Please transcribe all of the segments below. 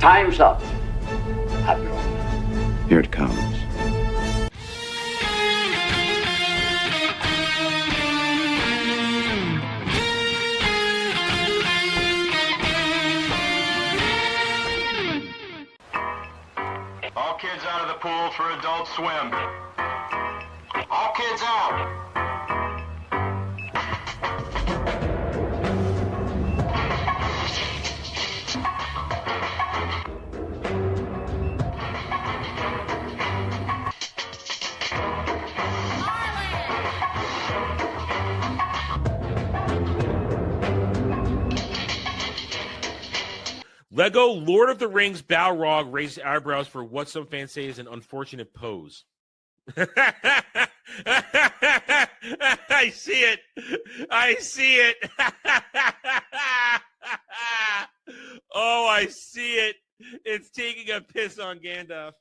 Time's up, Admiral. Here it comes. All kids out of the pool for Adult Swim. All kids out. Lego Lord of the Rings Balrog raised eyebrows for what some fans say is an unfortunate pose. I see it. I see it. Oh, I see it. It's taking a piss on Gandalf.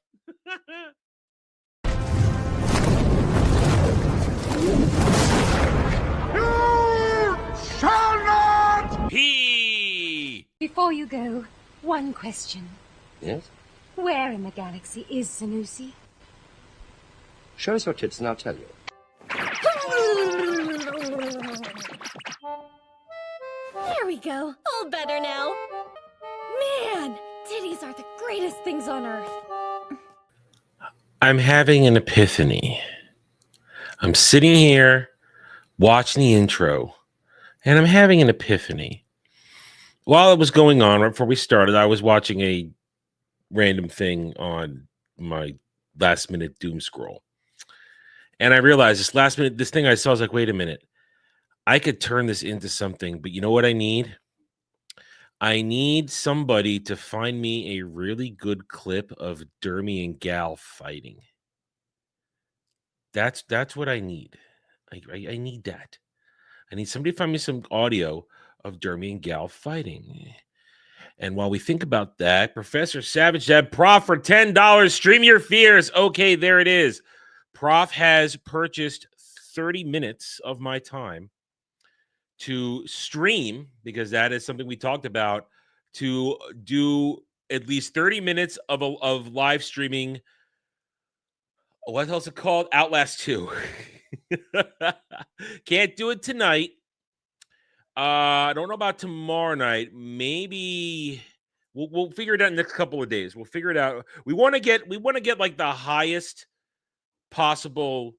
You shall not! Pee! Before you go, one question. Yes? Where in the galaxy is Sanusi? Show us your tits and I'll tell you. There we go. All better now. Man, titties are the greatest things on earth. I'm having an epiphany. I'm sitting here watching the intro, and I'm having an epiphany. While it was going on, right before we started, I was watching a random thing on my last minute doom scroll. And I realized this thing I saw, I was like, wait a minute. I could turn this into something, but you know what I need? I need somebody to find me a really good clip of Dermy and Gal fighting. That's what I need. I need that. I need somebody to find me some audio of Dermy and Gal fighting. And while we think about that, Professor Savage said, Prof, for $10, stream your fears. Okay, there it is. Prof has purchased 30 minutes of my time to stream, because that is something we talked about, to do at least 30 minutes of live streaming. What else is it called? Outlast 2. Can't do it tonight. I don't know about tomorrow night. Maybe we'll figure it out in the next couple of days. We'll figure it out. We want to get like the highest possible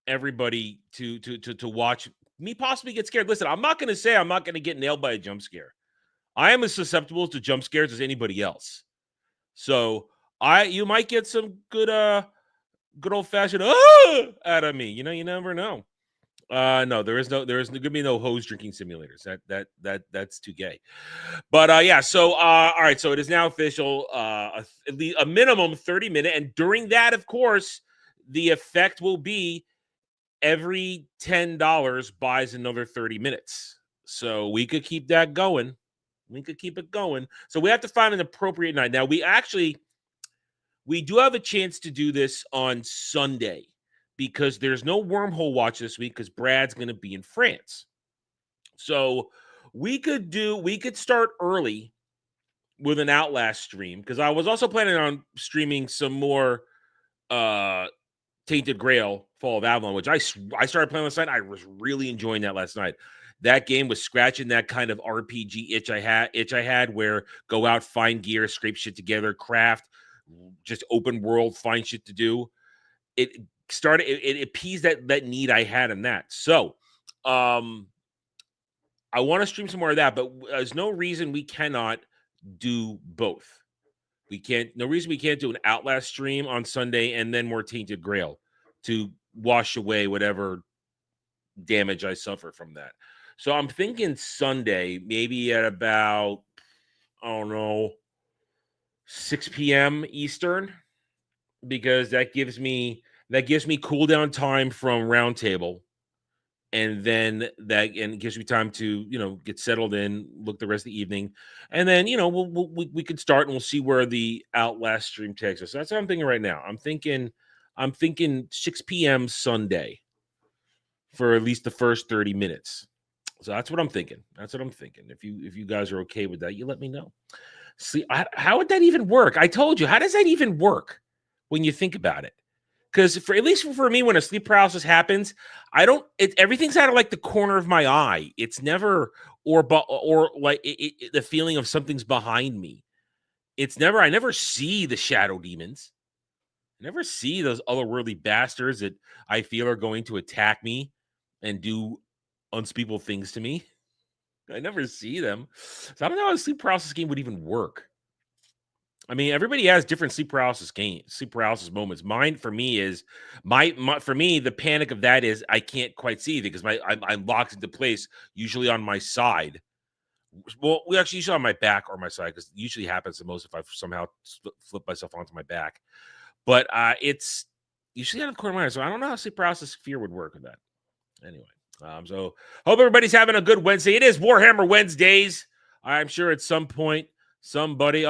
everybody to watch me possibly get scared. Listen, I'm not going to say I'm not going to get nailed by a jump scare. I am as susceptible to jump scares as anybody else. So you might get some good old fashioned out of me. You know, you never know. No, there's gonna be no hose drinking simulators. That's too gay. But yeah, so all right, so it is now official. At least a minimum 30-minute, and during that, of course, the effect will be every $10 buys another 30 minutes. So we could keep that going. We could keep it going. So we have to find an appropriate night. Now we do have a chance to do this on Sunday, because there's no Wormhole Watch this week because Brad's going to be in France. So we could start early with an Outlast stream, because I was also planning on streaming some more Tainted Grail Fall of Avalon, which I started playing last night. I was really enjoying that last night. That game was scratching that kind of RPG itch I had where go out, find gear, scrape shit together, craft, just open world, find shit to do. It appeased that need I had in that. So I want to stream some more of that, but there's no reason we cannot do both. No reason we can't do an Outlast stream on Sunday and then more Tainted Grail to wash away whatever damage I suffer from that. So I'm thinking Sunday, maybe at about, I don't know, 6 p.m. Eastern, because that gives me cool down time from Roundtable, and then it gives me time to get settled in, look the rest of the evening, and then we could start and we'll see where the Outlast stream takes us. So that's what I'm thinking right now. I'm thinking 6 p.m. Sunday for at least the first 30 minutes. So that's what I'm thinking. If you guys are okay with that, you let me know. sleep. How would that even work? I told you. How does that even work when you think about it? Because at least for me, when a sleep paralysis happens, I don't. Everything's out of like the corner of my eye. It's never or like the feeling of something's behind me. It's never. I never see the shadow demons. I never see those otherworldly bastards that I feel are going to attack me and do unspeakable things to me. I never see them. So I don't know how a sleep paralysis game would even work. I mean, everybody has different sleep paralysis moments. Mine, for me, is for me, the panic of that is I can't quite see because I'm locked into place, usually on my side. Well, we actually usually on my back or my side, because it usually happens the most if I somehow flip myself onto my back. But it's usually out of the corner of my eye, so I don't know how sleep paralysis fear would work with that. Anyway, so hope everybody's having a good Wednesday. It is Warhammer Wednesdays. I'm sure at some point somebody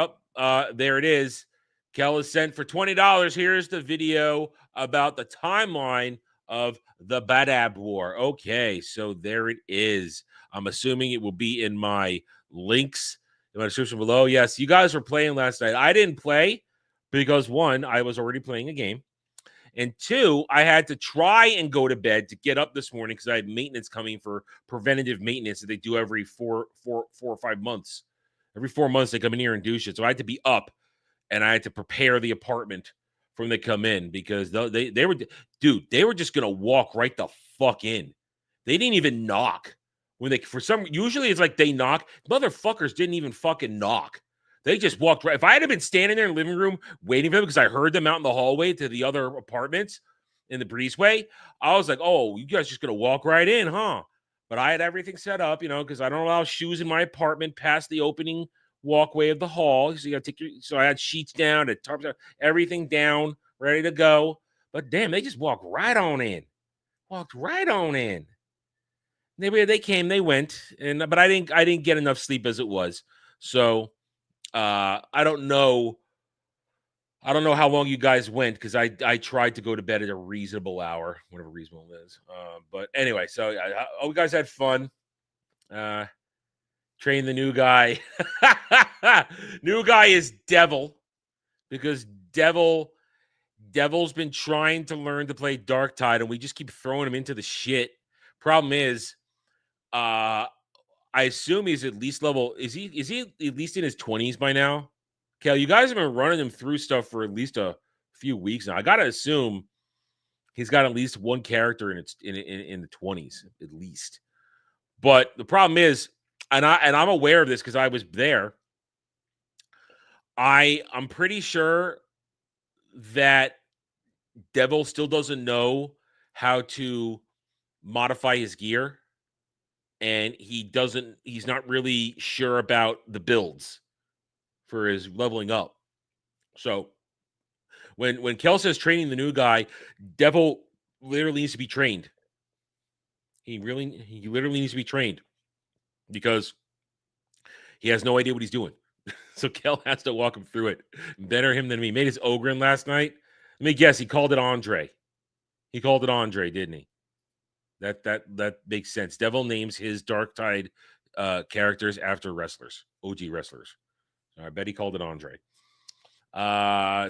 there it is. Kel is sent for $20. Here's the video about the timeline of the Badab War. Okay, so there it is. I'm assuming it will be in my links in my description below. Yes, you guys were playing last night. I didn't play because, one, I was already playing a game. And two, I had to try and go to bed to get up this morning because I had maintenance coming for preventative maintenance that they do every four or 5 months. Every 4 months, they come in here and do shit. So I had to be up, and I had to prepare the apartment for when they come in because they were just going to walk right the fuck in. They didn't even knock. Usually it's like they knock. Motherfuckers didn't even fucking knock. They just walked right. If I had been standing there in the living room waiting for them because I heard them out in the hallway to the other apartments in the breezeway, I was like, oh, you guys just going to walk right in, huh? But I had everything set up, because I don't allow shoes in my apartment past the opening walkway of the hall. So you got to so I had sheets down, and tarps down, everything down, ready to go. But damn, they just walked right on in. Walked right on in. They came, they went, but I didn't get enough sleep as it was. So I don't know how long you guys went because I tried to go to bed at a reasonable hour, whatever reasonable is. But anyway, so you guys had fun. Train the new guy. New guy is Devil because Devil's been trying to learn to play Dark Tide, and we just keep throwing him into the shit. Problem is, I assume he's at least level. Is he at least in his 20s by now? Kel, you guys have been running him through stuff for at least a few weeks now. I gotta assume he's got at least one character in the 20s at least. But the problem is, and I'm aware of this because I was there. I'm pretty sure that Devil still doesn't know how to modify his gear. And he's not really sure about the builds for his leveling up. So when Kel says training the new guy, Devil literally needs to be trained. He literally needs to be trained because he has no idea what he's doing. So Kel has to walk him through it. Better him than me. He made his Ogren last night. Let me guess, he called it Andre. He called it Andre, didn't he? That makes sense. Devil names his Dark Tide characters after wrestlers, OG wrestlers. So I bet he called it Andre.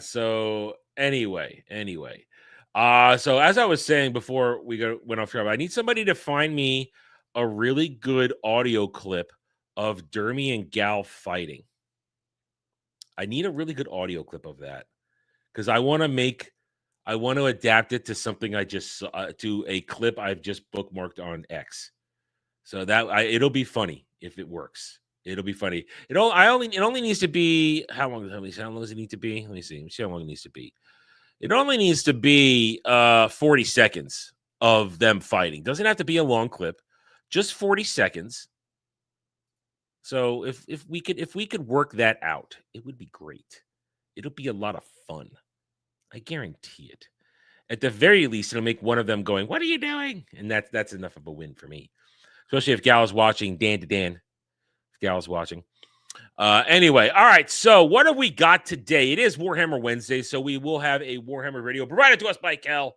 So anyway. So as I was saying before we went off track, I need somebody to find me a really good audio clip of Dermy and Gal fighting. I need a really good audio clip of that because I want to adapt it to something I just saw, to a clip I've just bookmarked on X. So that it'll be funny if it works. It'll be funny. It only needs to be how long does it need to be? Let me see how long it needs to be. It only needs to be 40 seconds of them fighting. Doesn't have to be a long clip, just 40 seconds. So if we could work that out, it would be great. It'll be a lot of fun. I guarantee it. At the very least, it'll make one of them going, "What are you doing?" And that's enough of a win for me. Especially if Gal is watching, Dan to Dan. If Gal is watching. Anyway, all right. So what have we got today? It is Warhammer Wednesday, so we will have a Warhammer video provided to us by Cal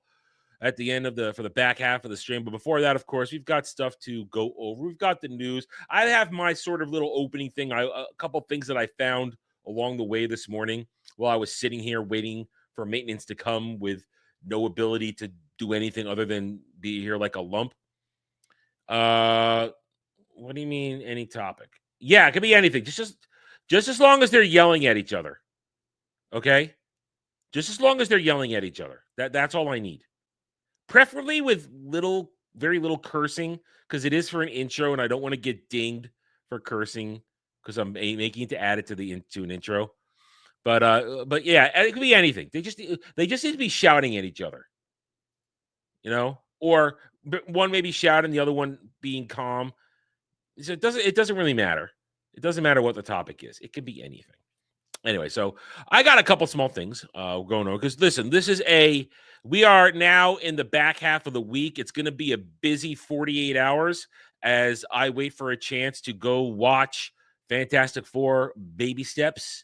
at the end for the back half of the stream. But before that, of course, we've got stuff to go over. We've got the news. I have my sort of little opening thing. A couple things that I found along the way this morning while I was sitting here waiting for maintenance to come with no ability to do anything other than be here like a lump. What do you mean any topic? Yeah, it could be anything. Just as long as they're yelling at each other. Okay? Just as long as they're yelling at each other. That's all I need. Preferably with very little cursing, because it is for an intro and I don't want to get dinged for cursing because I'm making it to add it to an intro. But yeah, it could be anything. They just need to be shouting at each other. You know? Or one maybe shouting, the other one being calm. So it doesn't really matter. It doesn't matter what the topic is. It could be anything. Anyway, so I got a couple small things going on because listen, we are now in the back half of the week. It's going to be a busy 48 hours as I wait for a chance to go watch Fantastic Four Baby Steps.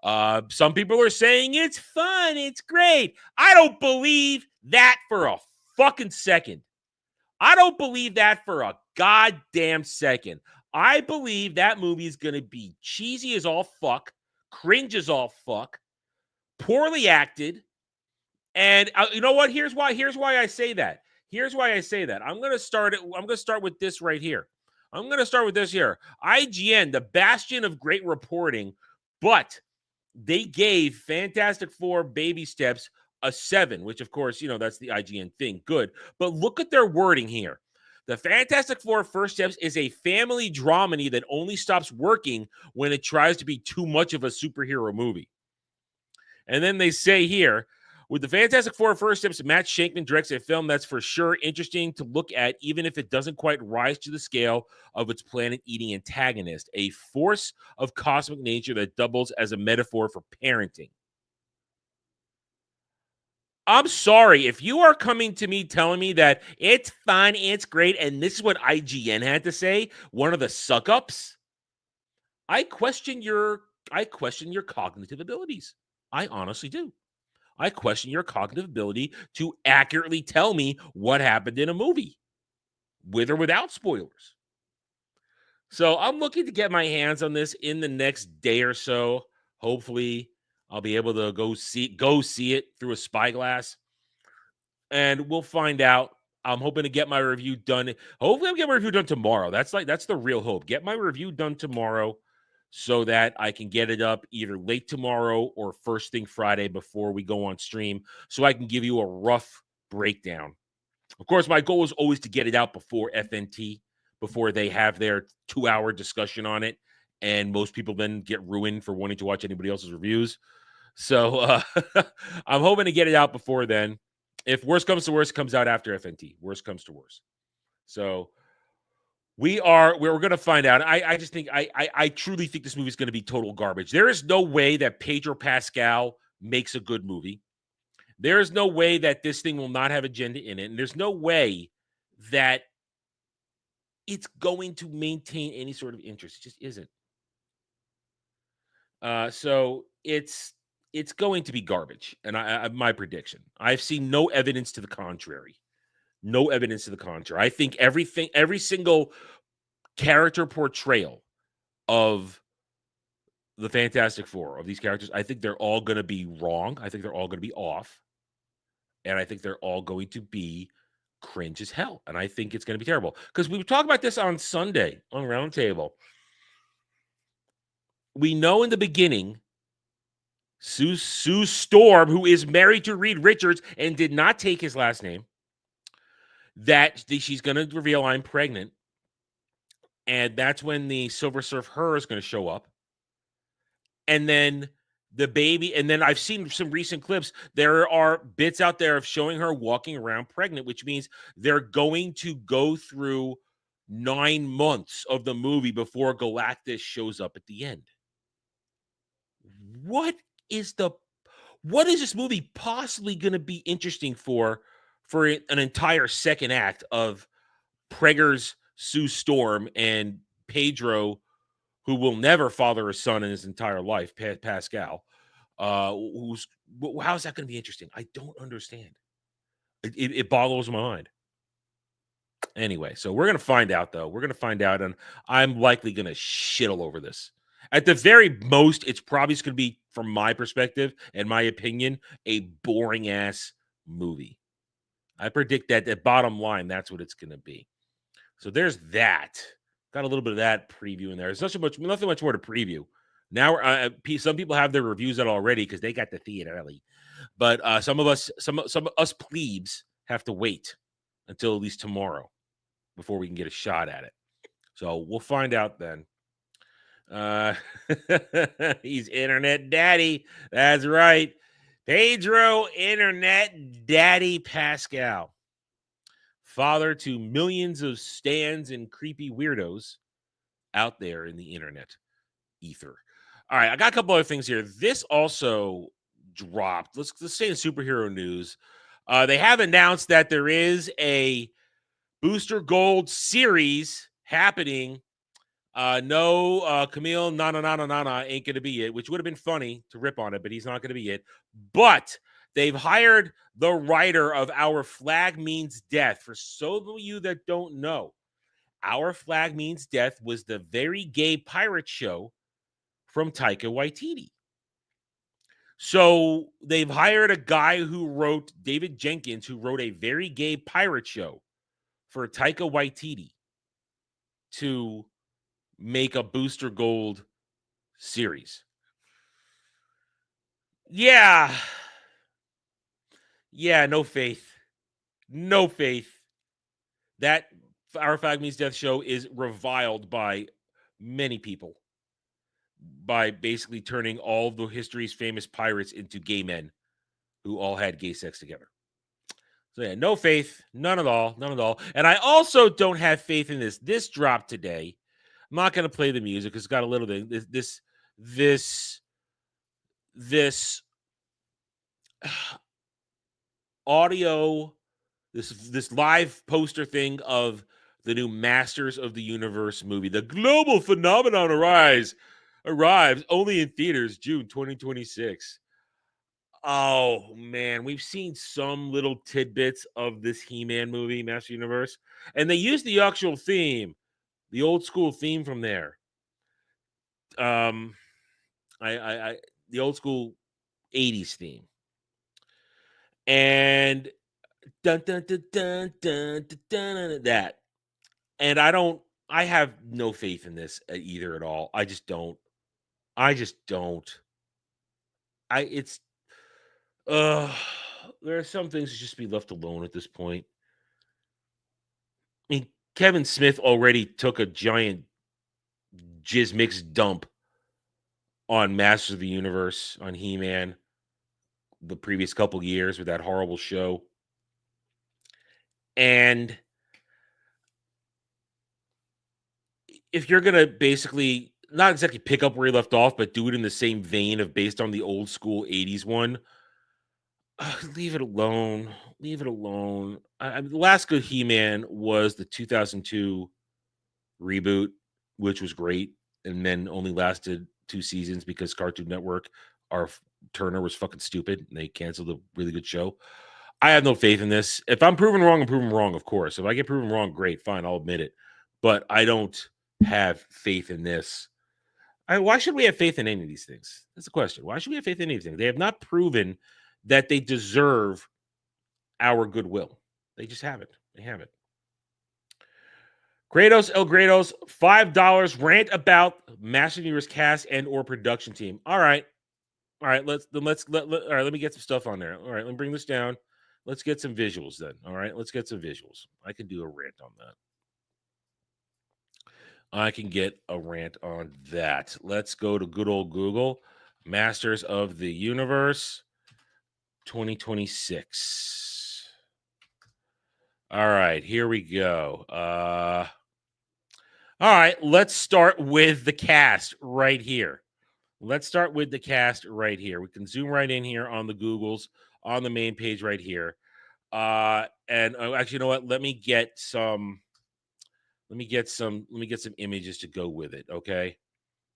Some people are saying it's fun, it's great. I don't believe that for a fucking second. I don't believe that for a goddamn second. I believe that movie is going to be cheesy as all fuck, cringe as all fuck, poorly acted. And you know what? Here's why I say that. I'm going to start with this right here. IGN, the bastion of great reporting, but they gave Fantastic Four Baby Steps a 7, which of course, that's the IGN thing. Good. But look at their wording here. The Fantastic Four First Steps is a family dramedy that only stops working when it tries to be too much of a superhero movie. And then they say here, with the Fantastic Four First Steps, Matt Shankman directs a film that's for sure interesting to look at, even if it doesn't quite rise to the scale of its planet-eating antagonist, a force of cosmic nature that doubles as a metaphor for parenting. I'm sorry, if you are coming to me telling me that it's fun, it's great, and this is what IGN had to say, one of the suck-ups, I question your cognitive abilities. I honestly do. I question your cognitive ability to accurately tell me what happened in a movie, with or without spoilers. So I'm looking to get my hands on this in the next day or so. Hopefully, I'll be able to go see it through a spyglass, and we'll find out. I'm hoping to get my review done. Hopefully, I'll get my review done tomorrow. That's the real hope. Get my review done tomorrow so that I can get it up either late tomorrow or first thing Friday before we go on stream, so I can give you a rough breakdown. Of course, my goal is always to get it out before FNT, before they have their 2-hour discussion on it, and most people then get ruined for wanting to watch anybody else's reviews. So I'm hoping to get it out before then. If worse comes to worse, it comes out after FNT. Worst comes to worse. So we're going to find out. I truly think this movie is going to be total garbage. There is no way that Pedro Pascal makes a good movie. There is no way that this thing will not have agenda in it. And there's no way that it's going to maintain any sort of interest. It just isn't. So it's going to be garbage. And my prediction. I've seen no evidence to the contrary. I think every single character portrayal of the Fantastic Four, of these characters, I think they're all going to be wrong. I think they're all going to be off. And I think they're all going to be cringe as hell. And I think it's going to be terrible. Because we talked about this on Sunday on Roundtable. We know in the beginning, Sue Storm, who is married to Reed Richards and did not take his last name, that she's going to reveal I'm pregnant. And that's when the Silver Surfer her is going to show up. And then the baby, and then I've seen some recent clips. There are bits out there of showing her walking around pregnant, which means they're going to go through 9 months of the movie before Galactus shows up at the end. What is this movie possibly going to be interesting for an entire second act of Prager's Sue Storm and Pedro, who will never father a son in his entire life, Pascal? How's that going to be interesting? I don't understand. It boggles my mind. Anyway, so we're going to find out, though. And I'm likely going to shit all over this. At the very most, it's probably going to be, from my perspective and my opinion, a boring ass movie. I predict that at bottom line, that's what it's going to be. So there's that. Got a little bit of that preview in there. There's nothing much more to preview. Now, some people have their reviews out already because they got the theater early, but some of us plebes have to wait until at least tomorrow before we can get a shot at it. So we'll find out then. He's Internet Daddy. That's right. Pedro Internet Daddy Pascal. Father to millions of stans and creepy weirdos out there in the internet ether. All right, I got a couple other things here. This also dropped. Let's stay in superhero news. They have announced that there is a Booster Gold series happening. Camille, Nana ain't gonna be it, which would have been funny to rip on it, but he's not gonna be it. But they've hired the writer of Our Flag Means Death. For some of you that don't know, Our Flag Means Death was the very gay pirate show from Taika Waititi. So they've hired a guy who wrote, David Jenkins, who wrote a very gay pirate show for Taika Waititi to make a Booster Gold series. Yeah, no faith. No faith. That Our Flag Means Death show is reviled by many people by basically turning all the history's famous pirates into gay men who all had gay sex together. So yeah, no faith, none at all. And I also don't have faith in this. This dropped today. I'm not going to play the music because it's got a little bit this audio, this live poster thing of the new Masters of the Universe movie. The global phenomenon arrives only in theaters June 2026. Oh man, we've seen some little tidbits of this He-Man movie, Master Universe, and they used the actual theme, the old school theme from there. The old school 80s theme. And dun, dun, dun, dun, dun, dun, dun, that. And I have no faith in this either at all. I just don't. There are some things that just be left alone at this point. I mean, Kevin Smith already took a giant jizz mix dump on Masters of the Universe, on He-Man, the previous couple years with that horrible show. And if you're going to basically not exactly pick up where you left off, but do it in the same vein of based on the old school 80s one, leave it alone. Leave it alone. The last good He-Man was the 2002 reboot, which was great, and then only lasted 2 seasons because Cartoon Network, Turner was fucking stupid, and they canceled a really good show. I have no faith in this. If I'm proven wrong, I'm proven wrong, of course. If I get proven wrong, great, fine, I'll admit it. But I don't have faith in this. Why should we have faith in any of these things? That's the question. Why should we have faith in anything? They have not proven that they deserve our goodwill. They just haven't. They haven't. Kratos El Grados, $5. Rant about Master Universe cast and or production team. All right. Let me get some stuff on there. All right, let me bring this down. Let's get some visuals then. All right, let's get some visuals. I can do a rant on that. Let's go to good old Google. Masters of the Universe 2026. All right, here we go. All right, let's start with the cast right here. We can zoom right in here on the Googles on the main page right here. Actually, you know what? Let me get some images to go with it. Okay.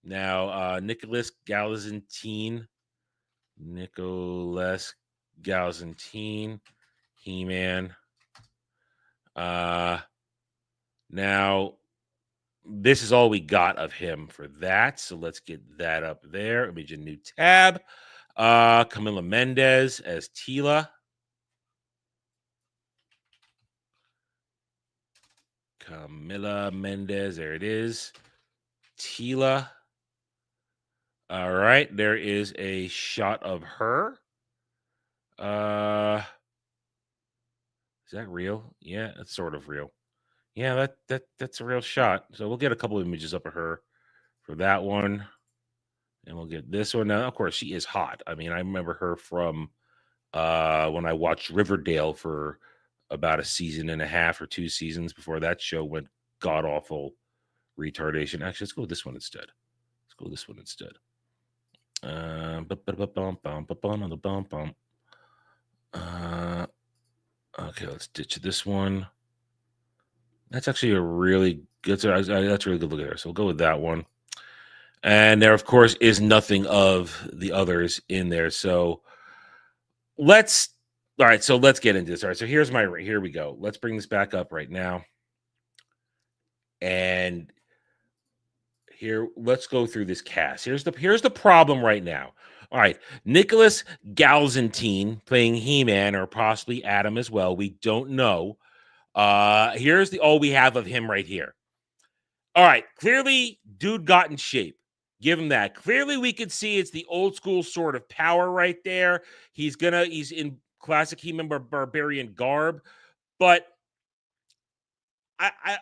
Now, Nicholas Galazantine, He-Man. Now, this is all we got of him for that. So let's get that up there. Image a new tab. Camila Mendez as Tila. Camila Mendez, there it is. Tila. All right, there is a shot of her. Is that real? Yeah, that's sort of real. Yeah, that's a real shot. So we'll get a couple of images up of her for that one. And we'll get this one. Now, of course, she is hot. I mean, I remember her from when I watched Riverdale for about a season and a half or 2 seasons before that show went god awful retardation. Actually, let's go with this one instead. Okay, let's ditch this one. That's actually a really good. That's a really good look at her. So we'll go with that one. And there, of course, is nothing of the others in there. So let's get into this. All right, so here we go. Let's bring this back up right now. And here, let's go through this cast. Here's the problem right now. All right, Nicholas Galzantine playing He-Man, or possibly Adam as well. We don't know. Here's all we have of him right here. All right, clearly, dude got in shape. Give him that. Clearly, we can see it's the old school sort of power right there. He's in classic He-Man barbarian garb. But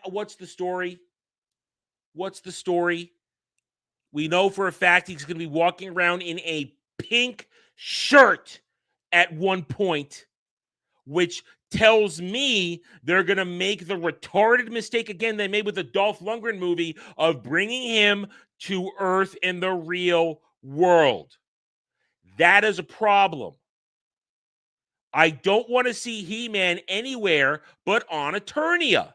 what's the story? What's the story? We know for a fact he's going to be walking around in a pink shirt at one point, which tells me they're going to make the retarded mistake again they made with the Dolph Lundgren movie of bringing him to Earth in the real world. That is a problem. I don't want to see He-Man anywhere but on Eternia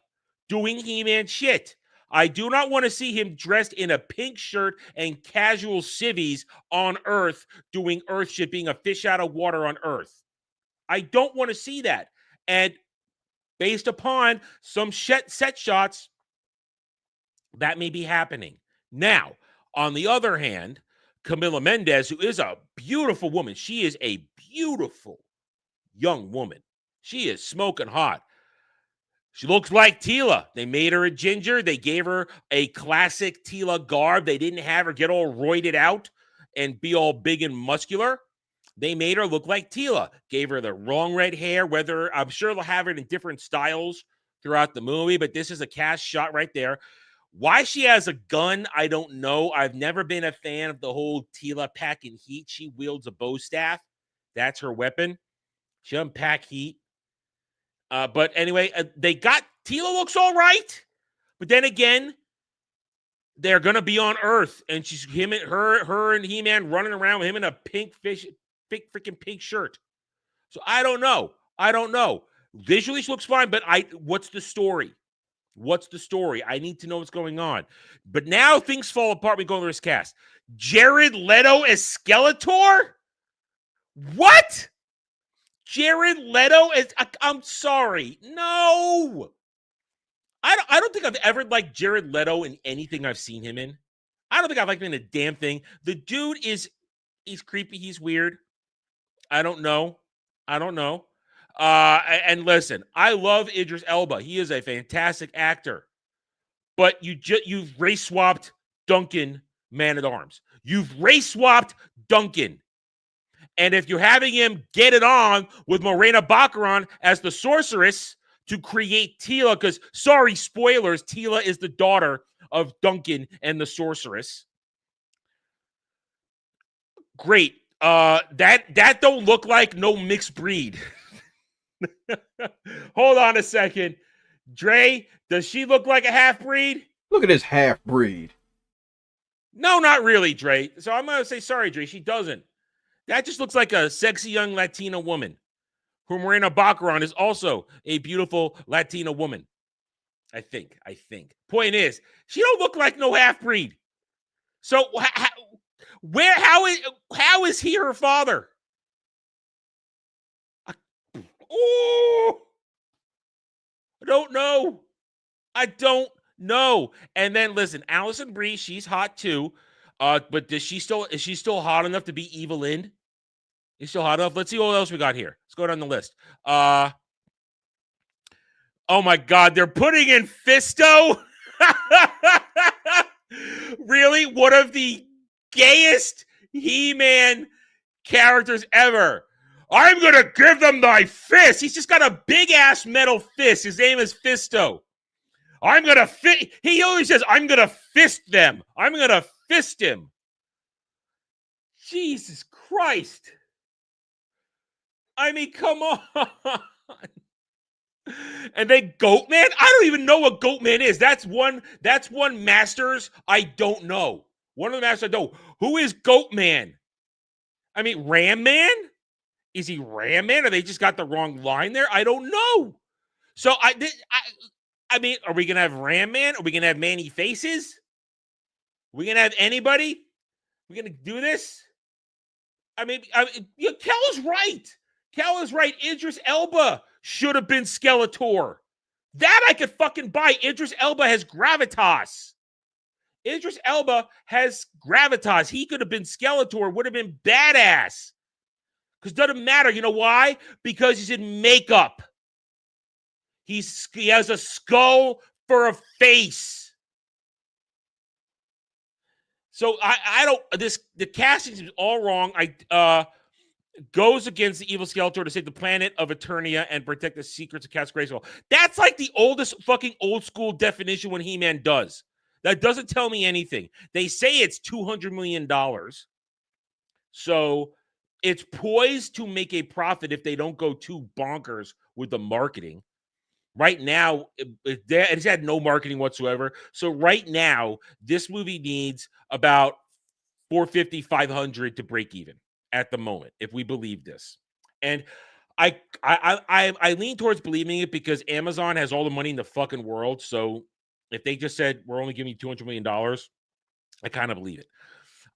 doing He-Man shit. I do not want to see him dressed in a pink shirt and casual civvies on Earth doing Earth shit, being a fish out of water on Earth. I don't want to see that. And based upon some set shots, that may be happening. Now, on the other hand, Camila Mendez, who is a beautiful woman, she is a beautiful young woman. She is smoking hot. She looks like Tila. They made her a ginger. They gave her a classic Tila garb. They didn't have her get all roided out and be all big and muscular. They made her look like Tila. Gave her the wrong red hair. Whether I'm sure they'll have it in different styles throughout the movie, but this is a cast shot right there. Why she has a gun, I don't know. I've never been a fan of the whole Tila packing heat. She wields a bow staff. That's her weapon. She doesn't pack heat. But anyway, Tila looks all right. But then again, they're going to be on Earth. And she's her and He-Man running around with him in a freaking pink shirt. So I don't know. Visually, she looks fine, but what's the story? What's the story? I need to know what's going on. But now things fall apart. We go through this cast. Jared Leto as Skeletor? What? Jared Leto as... I'm sorry. No. I don't think I've ever liked Jared Leto in anything I've seen him in. I don't think I've liked him in a damn thing. The dude he's creepy. He's weird. I don't know. And listen, I love Idris Elba. He is a fantastic actor. But you've race swapped Duncan, Man at Arms. You've race swapped Duncan. And if you're having him get it on with Morena Baccarin as the sorceress to create Tila, because sorry, spoilers, Tila is the daughter of Duncan and the sorceress. Great. That don't look like no mixed breed. Hold on a second. Dre, does she look like a half-breed? Look at this half-breed. No, not really, Dre. So I'm going to say sorry, Dre. She doesn't. That just looks like a sexy young Latina woman. Who Morena Baccarin is also a beautiful Latina woman. I think. Point is, she don't look like no half-breed. So how is he her father? Oh, I don't know. No. And then listen, Allison Brie, she's hot too. But is she still hot enough to be Evelyn? Is still hot enough? Let's see what else we got here. Let's go down the list. Oh my God, they're putting in Fisto. Really? One of the gayest He-Man characters ever. I'm gonna give them thy fist. He's just got a big ass metal fist. His name is Fisto. I'm gonna fit. He always says, I'm gonna fist them. I'm gonna fist him. Jesus Christ. I mean, come on. And then Goatman? I don't even know what Goatman is. That's one Masters I don't know. One of the Masters I don't. Who is Goatman? I mean, Ram Man? Is he Ram Man? Or they just got the wrong line there? I don't know. So I mean, are we gonna have Ram Man? Are we gonna have Manny Faces? Are we gonna have anybody? We're gonna do this? I mean, Kel is right. Kel is right. Idris Elba should have been Skeletor. That I could fucking buy. Idris Elba has gravitas. Idris Elba has gravitas. He could have been Skeletor. Would have been badass. Because it doesn't matter. You know why? Because he's in makeup. He has a skull for a face. So I don't. The casting is all wrong. Goes against the evil Skeletor to save the planet of Eternia and protect the secrets of Castle Grayskull. That's like the oldest fucking old school definition what He-Man does. That doesn't tell me anything. They say it's $200 million. So it's poised to make a profit if they don't go too bonkers with the marketing. Right now, it's had no marketing whatsoever. So right now, this movie needs about 450, 500 to break even at the moment, if we believe this. And I lean towards believing it because Amazon has all the money in the fucking world. So if they just said, we're only giving you $200 million, I kind of believe it.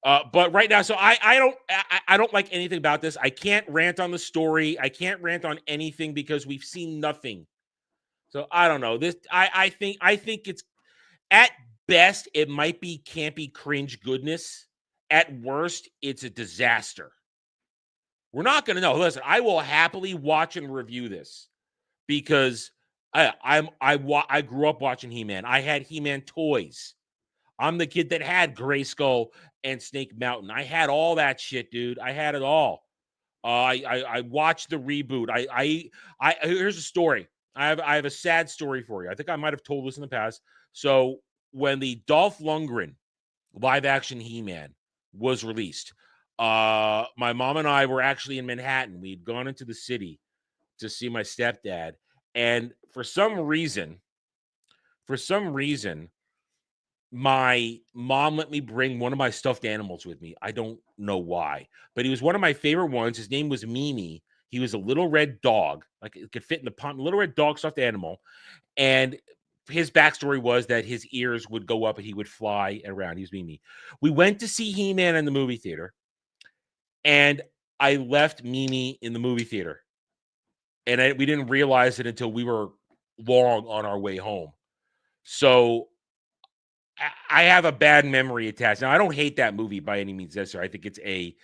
But right now, so I don't like anything about this. I can't rant on the story. I can't rant on anything because we've seen nothing. So I don't know. This I think it's at best it might be campy cringe goodness. At worst, it's a disaster. We're not going to know. Listen, I will happily watch and review this because I grew up watching He-Man. I had He-Man toys. I'm the kid that had Grayskull and Snake Mountain. I had all that shit, dude. I had it all. I watched the reboot. Here's a story. I have a sad story for you. I think I might have told this in the past. So when the Dolph Lundgren live action He-Man was released, my mom and I were actually in Manhattan. We'd gone into the city to see my stepdad. And for some reason, my mom let me bring one of my stuffed animals with me. I don't know why, but he was one of my favorite ones. His name was Mimi. He was a little red dog, like it could fit in the palm, little red dog stuffed animal. And his backstory was that his ears would go up and he would fly around. He was Mimi. We went to see He-Man in the movie theater, and I left Mimi in the movie theater. And we didn't realize it until we were long on our way home. So I have a bad memory attached. Now, I don't hate that movie by any means necessary. I think it's a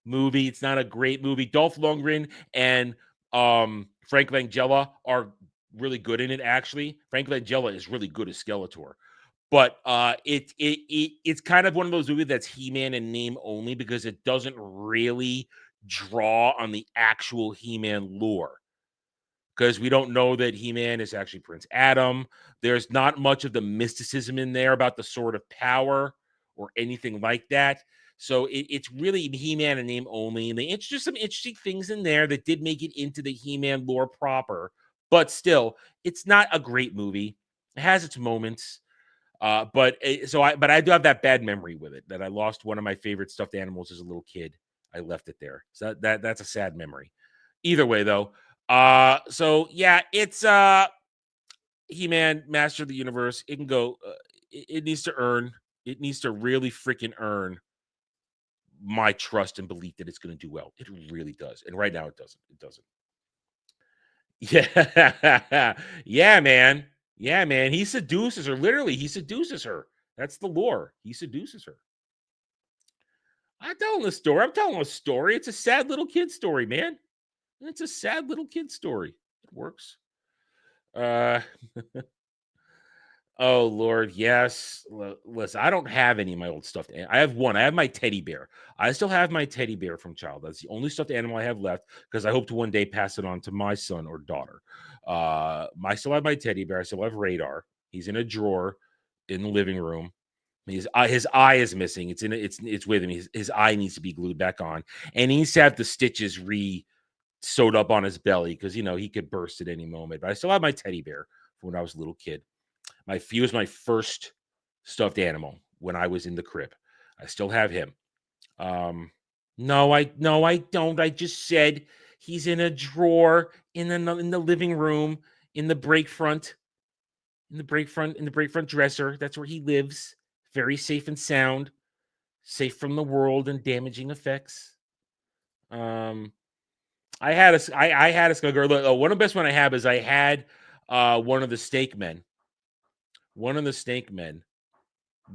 movie. It's not a great movie. Dolph Lundgren and Frank Langella are really good in it, actually. Frank Langella is really good as Skeletor. But it's kind of one of those movies that's He-Man in name only because it doesn't really draw on the actual He-Man lore. Because we don't know that He-Man is actually Prince Adam. There's not much of the mysticism in there about the Sword of Power or anything like that. So it's really He-Man in name only. And they introduced some interesting things in there that did make it into the He-Man lore proper. But still, it's not a great movie. It has its moments. But I do have that bad memory with it, that I lost one of my favorite stuffed animals as a little kid. I left it there. So that's a sad memory. Either way, though. So yeah, it's He-Man, Master of the Universe. It can go. It needs to earn. It needs to really freaking earn my trust and belief that it's going to do well. It really does. And right now, it doesn't. It doesn't. Yeah, yeah, man. Yeah, man, he seduces her. Literally, he seduces her. That's the lore. He seduces her. I'm telling the story. I'm telling a story. It's a sad little kid story, man. It's a sad little kid story. It works. Uh Oh Lord, yes. Listen, I don't have any of my old stuffed. I have one. I have my teddy bear. I still have my teddy bear from childhood. That's the only stuffed animal I have left because I hope to one day pass it on to my son or daughter. I still have my teddy bear. I still have Radar. He's in a drawer in the living room. His eye is missing. It's with him. His eye needs to be glued back on, and he needs to have the stitches sewed up on his belly because he could burst at any moment. But I still have my teddy bear from when I was a little kid. He was my first stuffed animal when I was in the crib. I still have him. No, I don't. I just said he's in a drawer in the living room in the break front dresser. That's where he lives. Very safe and sound, safe from the world and damaging effects. I had a skunk. One of the best one I have is I had one of the snake men. One of the snake men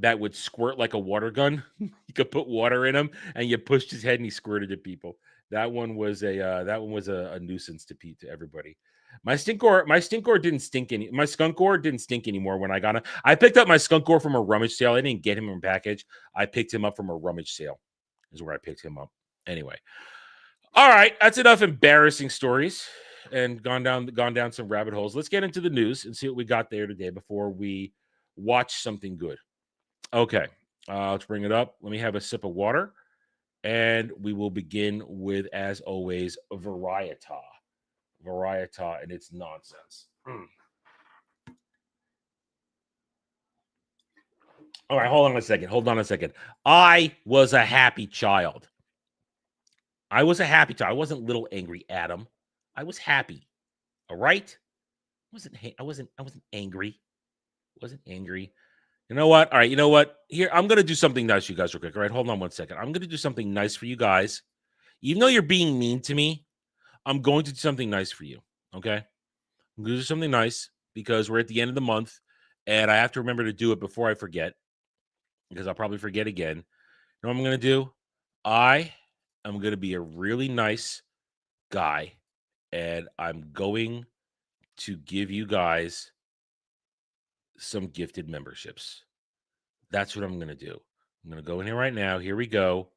that would squirt like a water gun. You could put water in him, and you pushed his head, and he squirted at people. That one was a nuisance to everybody. My stinkor didn't stink any. My skunkor didn't stink anymore when I got him. I picked up my skunkor from a rummage sale. I didn't get him in a package. I picked him up from a rummage sale. Is where I picked him up. Anyway, all right, that's enough embarrassing stories and gone down some rabbit holes. Let's get into the news and see what we got there today before we watch something good. Okay, let's bring it up. Let me have a sip of water, and we will begin with, as always, Varieta and its nonsense. All right, hold on a second. I was a happy child. I wasn't little angry Adam. I was happy. All right? I wasn't angry. Wasn't angry. You know what? All right, you know what? Here, I'm going to do something nice for you guys real quick. All right, hold on one second. I'm going to do something nice for you guys. Even though you're being mean to me, I'm going to do something nice for you. Okay? I'm going to do something nice because we're at the end of the month and I have to remember to do it before I forget because I'll probably forget again. You know what I'm going to do? I am going to be a really nice guy and I'm going to give you guys some gifted memberships. That's what I'm going to do. I'm going to go in here right now. Here we go.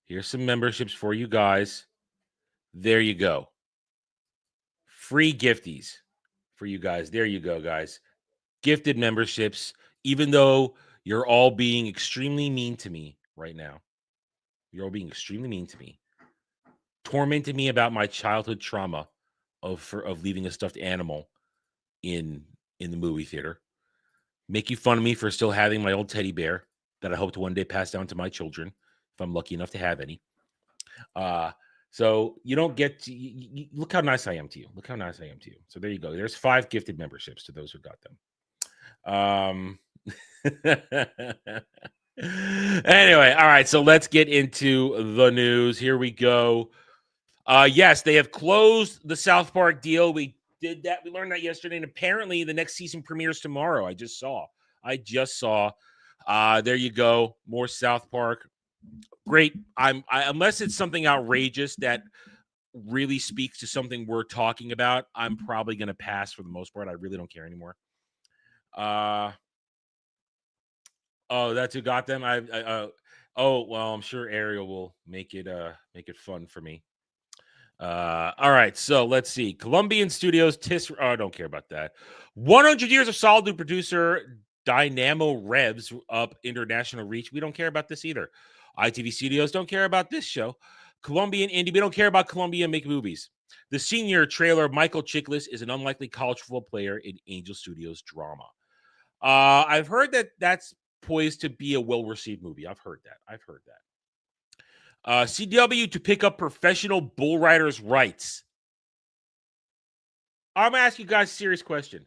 Here's some memberships for you guys. There you go. Free gifties for you guys. There you go, guys. Gifted memberships, even though you're all being extremely mean to me right now. You're all being extremely mean to me. Tormenting me about my childhood trauma of leaving a stuffed animal in the movie theater. Make you fun of me for still having my old teddy bear that I hope to one day pass down to my children if I'm lucky enough to have any. So you don't get to look how nice I am to you. Look how nice I am to you. So there you go. There's 5 gifted memberships to those who got them. Anyway, all right. So let's get into the news. Here we go. Yes, they have closed the South Park deal. We did that. We learned that yesterday, and apparently the next season premieres tomorrow. I just saw. There you go. More South Park. Great. Unless it's something outrageous that really speaks to something we're talking about, I'm probably going to pass for the most part. I really don't care anymore. Oh, that's who got them. Oh, well, I'm sure Ariel will make it fun for me. All right, so let's see. Colombian Studios, I don't care about that. 100 Years of Solitude producer Dynamo Revs up international reach. We don't care about this either. ITV Studios don't care about this show. Colombian Indie, we don't care about Colombia make movies. The senior trailer of Michael Chiklis is an unlikely college football player in Angel Studios drama. I've heard that that's poised to be a well-received movie. I've heard that. CW to pick up professional bull riders' rights. I'm going to ask you guys a serious question.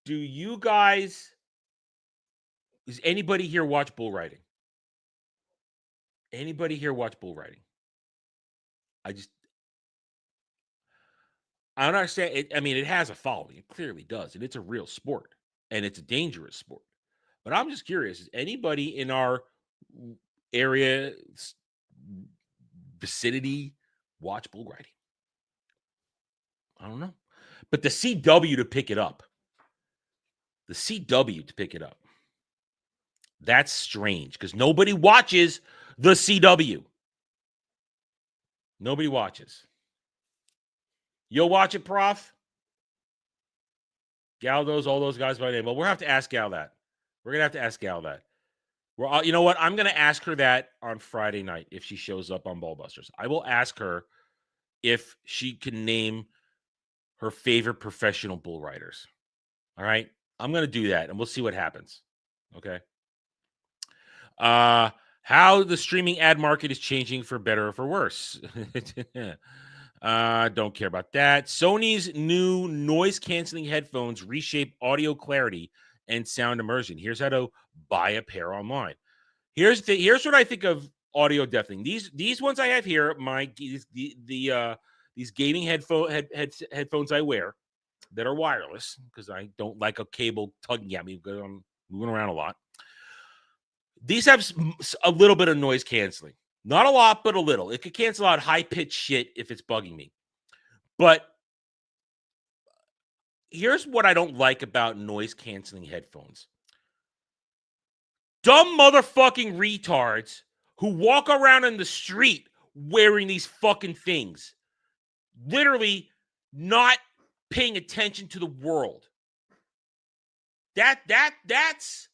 Does anybody here watch bull riding? Anybody here watch bull riding? I don't understand. I mean, it has a following. It clearly does, and it's a real sport, and it's a dangerous sport. But I'm just curious: is anybody in our area, vicinity, watch bull riding? I don't know. But the CW to pick it up. That's strange because nobody watches the CW. Nobody watches. You'll watch it, Prof? Gal knows all those guys by name. Well, we'll have to ask Gal that. We're going to have to ask Gal that. Well, you know what? I'm going to ask her that on Friday night if she shows up on Ballbusters. I will ask her if she can name her favorite professional bull riders. All right? I'm going to do that, and we'll see what happens. Okay? How the streaming ad market is changing for better or for worse. Don't care about that. Sony's new noise-canceling headphones reshape audio clarity and sound immersion. Here's how to buy a pair online. Here's what I think of audio deafening. These ones I have here, these gaming headphones I wear that are wireless because I don't like a cable tugging at me because I'm moving around a lot. These have a little bit of noise canceling. Not a lot, but a little. It could cancel out high-pitched shit if it's bugging me. But here's what I don't like about noise-canceling headphones. Dumb motherfucking retards who walk around in the street wearing these fucking things. Literally not paying attention to the world. That's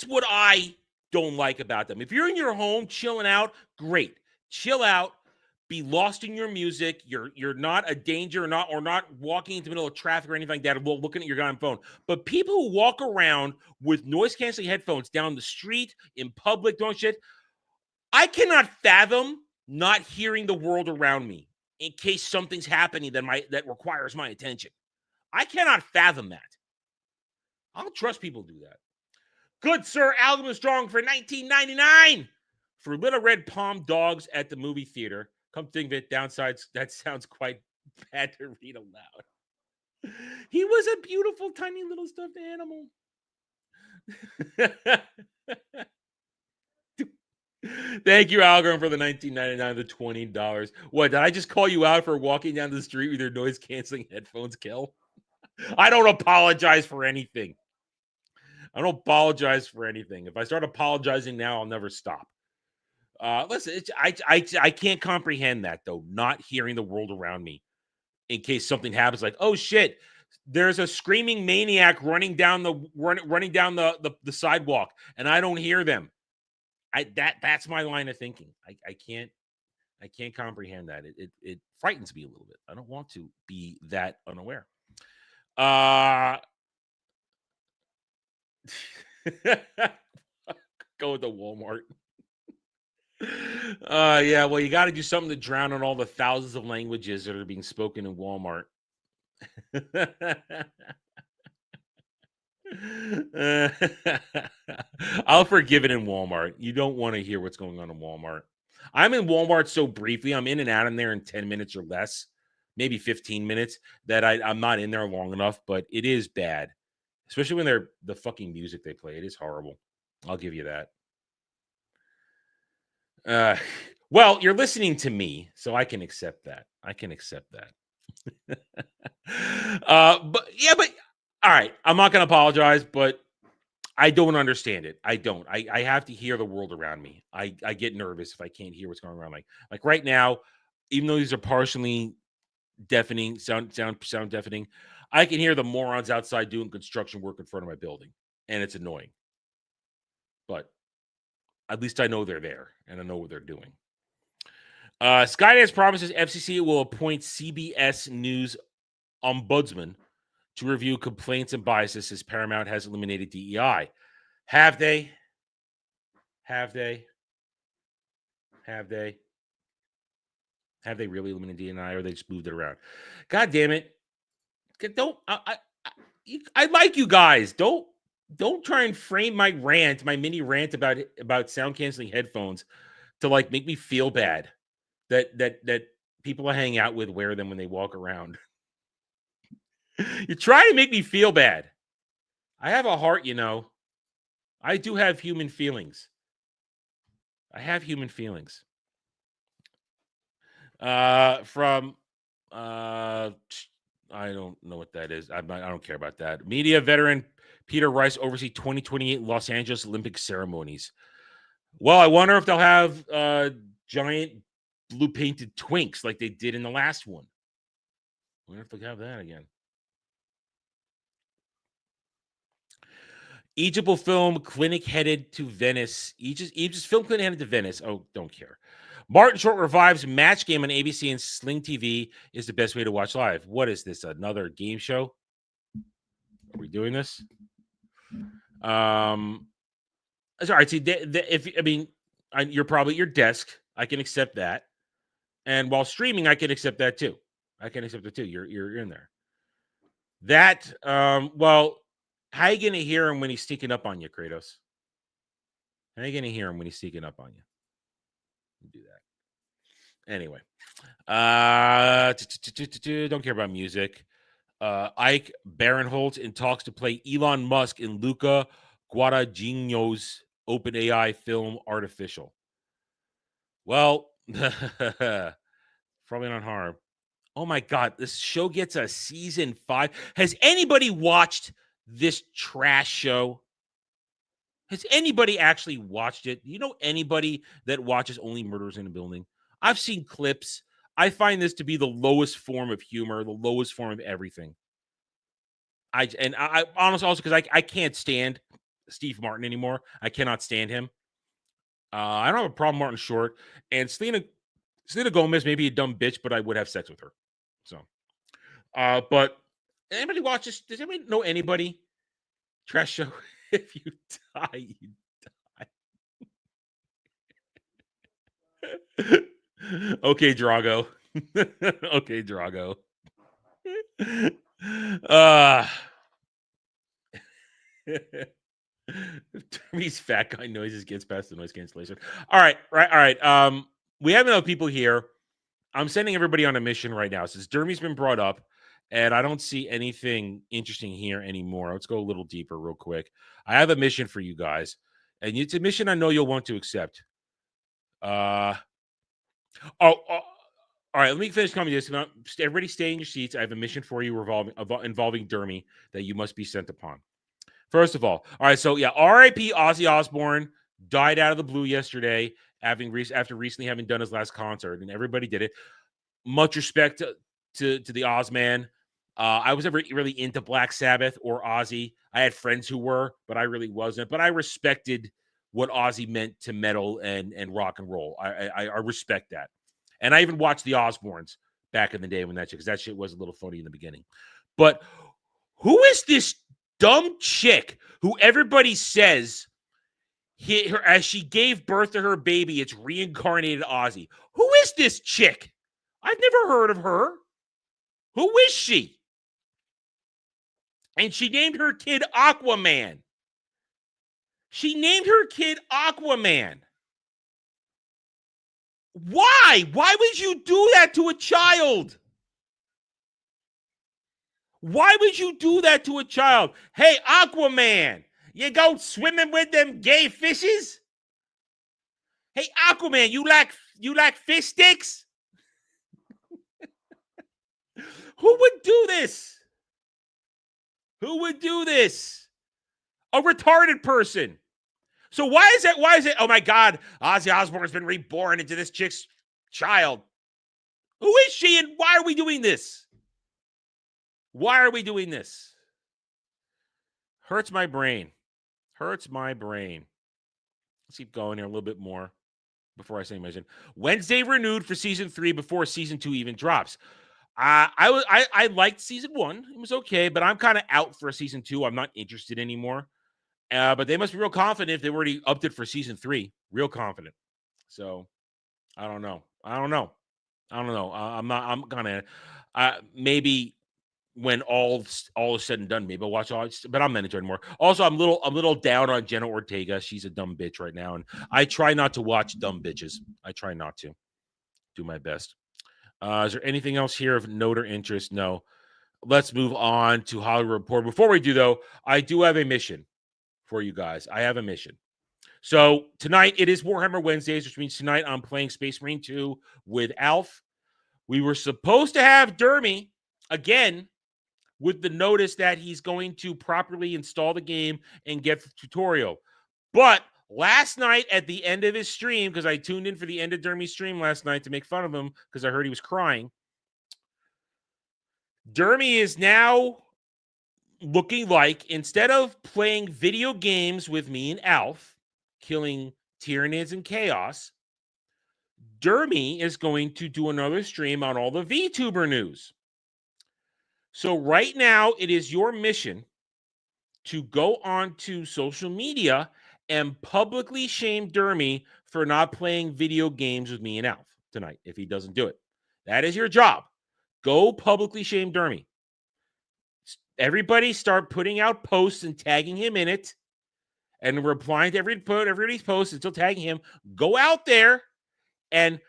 what I don't like about them. If you're in your home chilling out, great. Chill out. Be lost in your music. You're not a danger or not walking into the middle of traffic or anything like that while looking at your goddamn phone. But people who walk around with noise-canceling headphones down the street, in public, doing shit, I cannot fathom not hearing the world around me in case something's happening that requires my attention. I cannot fathom that. I don't trust people do that. Good Sir Alderman Strong for $19.99 for Little Red Palm Dogs at the movie theater. Come think of it, downsides, that sounds quite bad to read aloud. He was a beautiful, tiny little stuffed animal. Thank you, Algorithm, for the $19.99, the $20. What, did I just call you out for walking down the street with your noise-canceling headphones, Kel? I don't apologize for anything. If I start apologizing now, I'll never stop. Listen, I can't comprehend that, though, not hearing the world around me in case something happens. Like, oh, shit, there's a screaming maniac running down the sidewalk, and I don't hear them. That's my line of thinking. I can't comprehend that. It frightens me a little bit. I don't want to be that unaware. Go with the Walmart. Yeah, well, you got to do something to drown out all the thousands of languages that are being spoken in Walmart. I'll forgive it in Walmart. You don't want to hear what's going on in Walmart. I'm in Walmart so briefly. I'm in and out in there in 10 minutes or less, maybe 15 minutes, that I'm not in there long enough, but it is bad. Especially when they're the fucking music they play. It is horrible. I'll give you that. Well, you're listening to me, so I can accept that. But all right. I'm not going to apologize, but I don't understand it. I don't. I have to hear the world around me. I get nervous if I can't hear what's going on. Like right now, even though these are partially deafening, sound deafening, I can hear the morons outside doing construction work in front of my building, and it's annoying. But at least I know they're there, and I know what they're doing. Skydance promises FCC will appoint CBS News ombudsman to review complaints and biases as Paramount has eliminated DEI. Have they? Have they really eliminated DEI, or they just moved it around? God damn it. Don't I like you guys. Don't try and frame my mini rant about sound canceling headphones to like make me feel bad that people I hang out with wear them when they walk around. You're trying to make me feel bad. I have a heart, you know. I do have human feelings. I have human feelings. From I don't know what that is. I don't care about that. Media veteran Peter Rice oversee 2028 Los Angeles Olympic ceremonies. Well, I wonder if they'll have giant blue painted twinks like they did in the last one. I wonder if they'll have that again. Egypt will film clinic headed to Venice. Egypt's film clinic headed to Venice. Oh, don't care. Martin Short revives Match Game on ABC and Sling TV is the best way to watch live. What is this? Another game show? Are we doing this? Sorry. See, you're probably at your desk. I can accept that. And while streaming, I can accept that too. You're in there. That, well, how are you going to hear him when he's sneaking up on you, Kratos? How are you going to hear him when he's sneaking up on you? Do that. Anyway. Don't care about music. Ike Barinholtz in talks to play Elon Musk in Luca Guadagnino's OpenAI film Artificial. Well, probably not hard. Oh my God, this show gets a season 5. Has anybody watched this trash show? Has anybody actually watched it? Do you know anybody that watches Only Murders in a Building? I've seen clips. I find this to be the lowest form of humor, the lowest form of everything. I honestly also because I can't stand Steve Martin anymore. I cannot stand him. I don't have a problem Martin Short and Selena Gomez may be a dumb bitch, but I would have sex with her. So, but anybody watch this? Does anybody know anybody? Trash show. If you die, you die. Okay, Drago. Okay, Drago. These fat guy noises gets past the noise cancellation. All right. We have enough people here. I'm sending everybody on a mission right now. Since Dermy's been brought up, and I don't see anything interesting here anymore. Let's go a little deeper real quick. I have a mission for you guys, and it's a mission I know you'll want to accept. All right, let me finish coming to this. Everybody stay in your seats. I have a mission for you involving Dermy that you must be sent upon. First of all right, so yeah, R.I.P. Ozzy Osbourne died out of the blue yesterday after recently having done his last concert, and everybody did it. Much respect to the Ozman. I was never really into Black Sabbath or Ozzy. I had friends who were, but I really wasn't. But I respected what Ozzy meant to metal and rock and roll. I respect that. And I even watched the Osbournes back in the day when because that shit was a little funny in the beginning. But who is this dumb chick who everybody says as she gave birth to her baby, it's reincarnated Ozzy? Who is this chick? I've never heard of her. Who is she? And she named her kid Aquaman. Why? Why would you do that to a child? Hey, Aquaman, you go swimming with them gay fishes? Hey, Aquaman, you like fish sticks? Who would do this? A retarded person. So why is it? Oh my God, Ozzy Osbourne's been reborn into this chick's child. Who is she and why are we doing this? Hurts my brain. Let's keep going here a little bit more before I say mention. Wednesday renewed for season 3 before season 2 even drops. I liked season 1. It was okay, but I'm kind of out for season 2. I'm not interested anymore. But they must be real confident if they already upped it for season 3. Real confident. So I don't know. I'm gonna maybe when all is said and done, maybe I'll watch all. But I'm enjoying more. Also, I'm a little down on Jenna Ortega. She's a dumb bitch right now, and I try not to watch dumb bitches. I try not to. Do my best. Is there anything else here of note or interest? No. let's move on to Hollywood Report. Before we do, though, I do have a mission for you guys. I have a mission. So tonight it is Warhammer Wednesdays, which means tonight I'm playing Space Marine 2 with Alf. We were supposed to have Dermy again with the notice that he's going to properly install the game and get the tutorial. But last night at the end of his stream, because I tuned in for the end of Dermy's stream last night to make fun of him because I heard he was crying, Dermy is now looking like, instead of playing video games with me and Alf, killing Tyranids and Chaos, Dermy is going to do another stream on all the VTuber news. So right now, it is your mission to go on to social media and publicly shame Dermy for not playing video games with me and Alf tonight if he doesn't do it. That is your job. Go publicly shame Dermy. Everybody start putting out posts and tagging him in it and replying to everybody's posts until tagging him. Go out there and